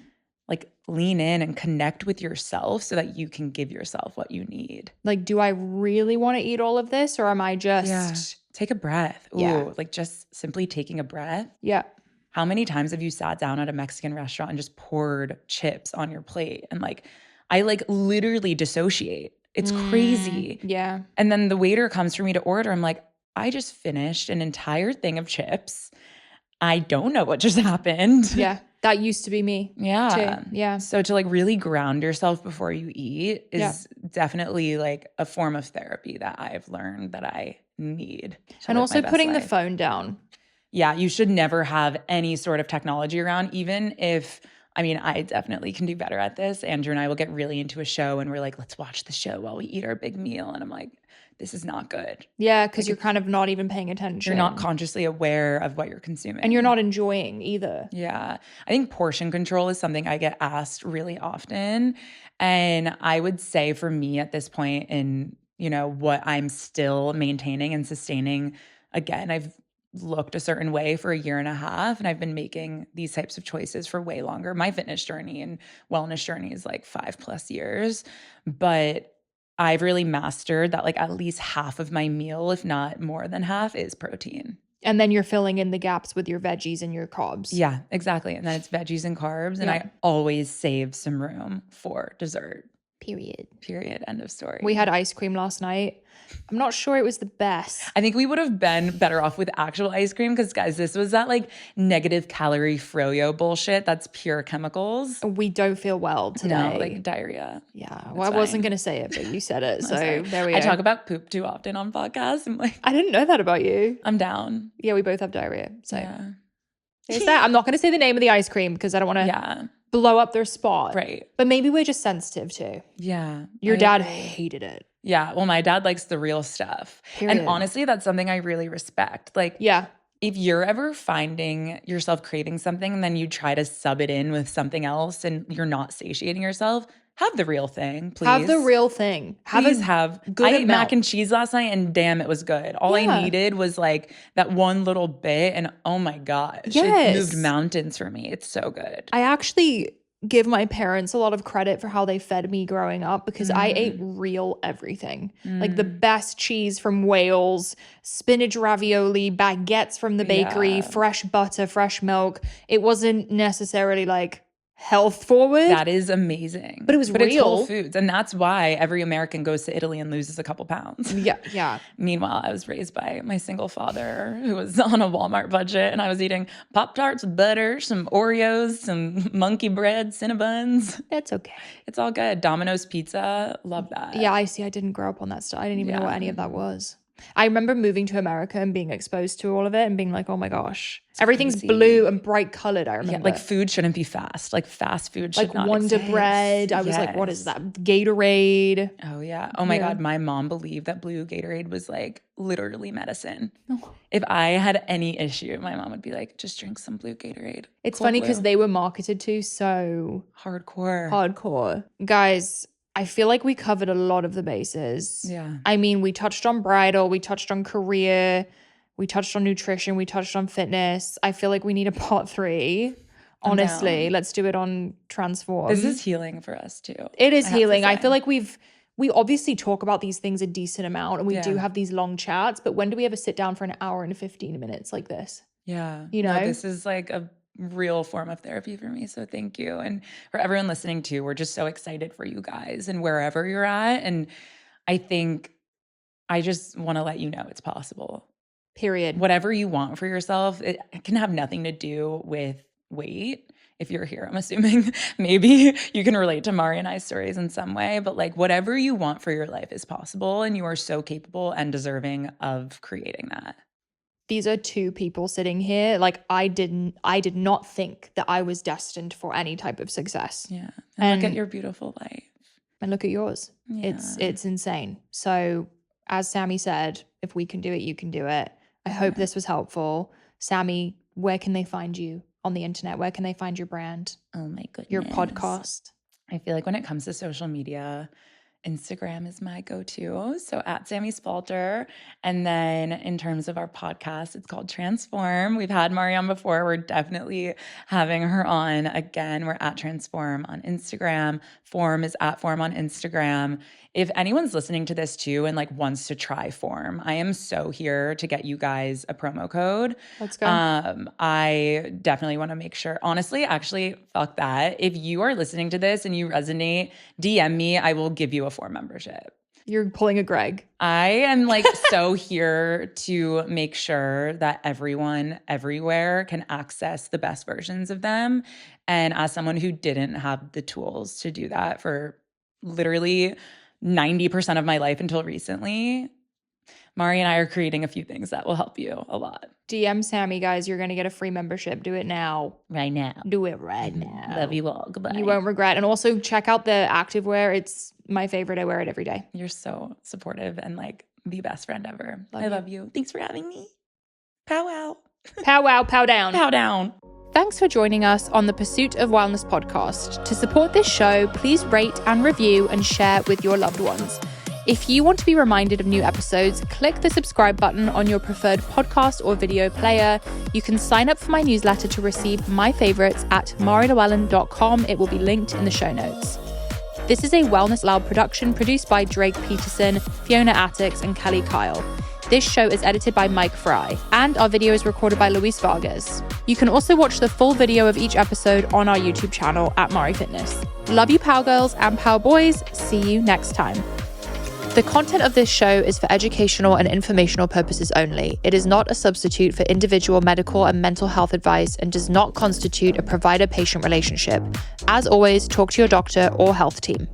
Like lean in and connect with yourself so that you can give yourself what you need. Like, do I really want to eat all of this, or am I just take a breath? Ooh, like just simply taking a breath. Yeah. How many times have you sat down at a Mexican restaurant and just poured chips on your plate? And like, I like literally dissociate. It's crazy. Yeah. And then the waiter comes for me to order. I'm like, I just finished an entire thing of chips. I don't know what just happened. Yeah. That used to be me. Yeah. Too. Yeah. So to like really ground yourself before you eat is definitely like a form of therapy that I've learned that I need. And also putting the phone down. Yeah. You should never have any sort of technology around, even if, I mean, I definitely can do better at this. Andrew and I will get really into a show and we're like, let's watch the show while we eat our big meal. And I'm like, this is not good. Yeah, because you're kind of not even paying attention. You're not consciously aware of what you're consuming. And you're not enjoying either. Yeah. I think portion control is something I get asked really often. And I would say for me at this point in, you know, what I'm still maintaining and sustaining, again, I've looked a certain way for a year and a half, and I've been making these types of choices for way longer. My fitness journey and wellness journey is like 5+ years, but I've really mastered that like at least half of my meal, if not more than half, is protein. And then you're filling in the gaps with your veggies and your carbs. Yeah, exactly. And then it's veggies and carbs. And I always save some room for dessert. Period. End of story. We had ice cream last night. I'm not sure it was the best. I think we would have been better off with actual ice cream because, guys, this was that like negative calorie froyo bullshit. That's pure chemicals. We don't feel well today. No, like diarrhea. Yeah. Well, I wasn't going to say it, but you said it. So there we go. I talk about poop too often on podcasts. I'm like, I didn't know that about you. I'm down. Yeah, we both have diarrhea. So yeah. there's that. I'm not going to say the name of the ice cream because I don't want to blow up their spot. Right. But maybe we're just sensitive too. Yeah. Your dad hated it. Yeah. Well, my dad likes the real stuff. Period. And honestly, that's something I really respect. Like, yeah. If you're ever finding yourself craving something and then you try to sub it in with something else and you're not satiating yourself, have the real thing, please. Have the real thing. I ate mac and cheese last night and damn, it was good. All I needed was like that one little bit and oh my gosh, it moved mountains for me. It's so good. I actually give my parents a lot of credit for how they fed me growing up because I ate real everything. Like the best cheese from Wales, spinach ravioli, baguettes from the bakery, fresh butter, fresh milk. It wasn't necessarily like health forward. That is amazing. But it was real. It's Whole Foods. And that's why every American goes to Italy and loses a couple pounds. Yeah. Meanwhile, I was raised by my single father who was on a Walmart budget and I was eating Pop-Tarts with butter, some Oreos, some monkey bread, Cinnabons. That's okay. It's all good. Domino's Pizza. Love that. Yeah, I see. I didn't grow up on that stuff. I didn't even know what any of that was. I remember moving to America and being exposed to all of it and being like, oh my gosh, everything's crazy. Blue and bright colored. I remember. Yeah, like food shouldn't be fast. Like fast food should not Wonder exist. Bread. I was like, what is that? Gatorade. Oh yeah. Oh my God. My mom believed that blue Gatorade was like literally medicine. Oh. If I had any issue, my mom would be like, just drink some blue Gatorade. It's funny because they were marketed to so hardcore. Guys, I feel like we covered a lot of the bases. Yeah. I mean, we touched on bridal, we touched on career, we touched on nutrition, we touched on fitness. I feel like we need a part 3. Honestly, let's do it on transform. This is healing for us too. It is healing. I feel like we obviously talk about these things a decent amount and we do have these long chats, but when do we ever sit down for an hour and 15 minutes like this? Yeah. You know, this is like a real form of therapy for me. So thank you. And for everyone listening too, we're just so excited for you guys and wherever you're at. And I think I just want to let you know it's possible. Period. Whatever you want for yourself, it can have nothing to do with weight. If you're here, I'm assuming maybe you can relate to Mari and I's stories in some way, but like whatever you want for your life is possible and you are so capable and deserving of creating that. These are 2 people sitting here. Like I did not think that I was destined for any type of success. Yeah. And look at your beautiful life. And look at yours. Yeah. It's insane. So as Sami said, if we can do it, you can do it. I hope this was helpful. Sami, where can they find you on the internet? Where can they find your brand? Oh my goodness. Your podcast? I feel like when it comes to social media, Instagram is my go-to. So at Sami Spalter. And then in terms of our podcast, it's called Transform. We've had Mari on before. We're definitely having her on again. We're at Transform on Instagram. Form is at Form on Instagram. If anyone's listening to this too and like wants to try Form, I am so here to get you guys a promo code. Let's go. I definitely want to make sure. Honestly, actually, fuck that. If you are listening to this and you resonate, DM me. I will give you a Form membership. You're pulling a Greg. I am like so here to make sure that everyone everywhere can access the best versions of them. And as someone who didn't have the tools to do that for literally 90% of my life until recently, Mari and I are creating a few things that will help you a lot. DM Sami, guys. You're going to get a free membership. Do it now. Right now. Do it right now. Love you all. Goodbye. You won't regret. And also check out the activewear. It's my favorite. I wear it every day. You're so supportive and like the best friend ever. I love you. Thanks for having me. Pow wow. Pow wow, pow down. Pow down. Thanks for joining us on the Pursuit of Wellness podcast. To support this show, please rate and review and share with your loved ones. If you want to be reminded of new episodes, click the subscribe button on your preferred podcast or video player. You can sign up for my newsletter to receive my favorites at marilewellyn.com. It will be linked in the show notes. This is a Wellness Loud production produced by Drake Peterson, Fiona Attucks, and Kelly Kyle. This show is edited by Mike Fry, and our video is recorded by Luis Vargas. You can also watch the full video of each episode on our YouTube channel at Mari Fitness. Love you, Power Girls and Power Boys. See you next time. The content of this show is for educational and informational purposes only. It is not a substitute for individual medical and mental health advice and does not constitute a provider-patient relationship. As always, talk to your doctor or health team.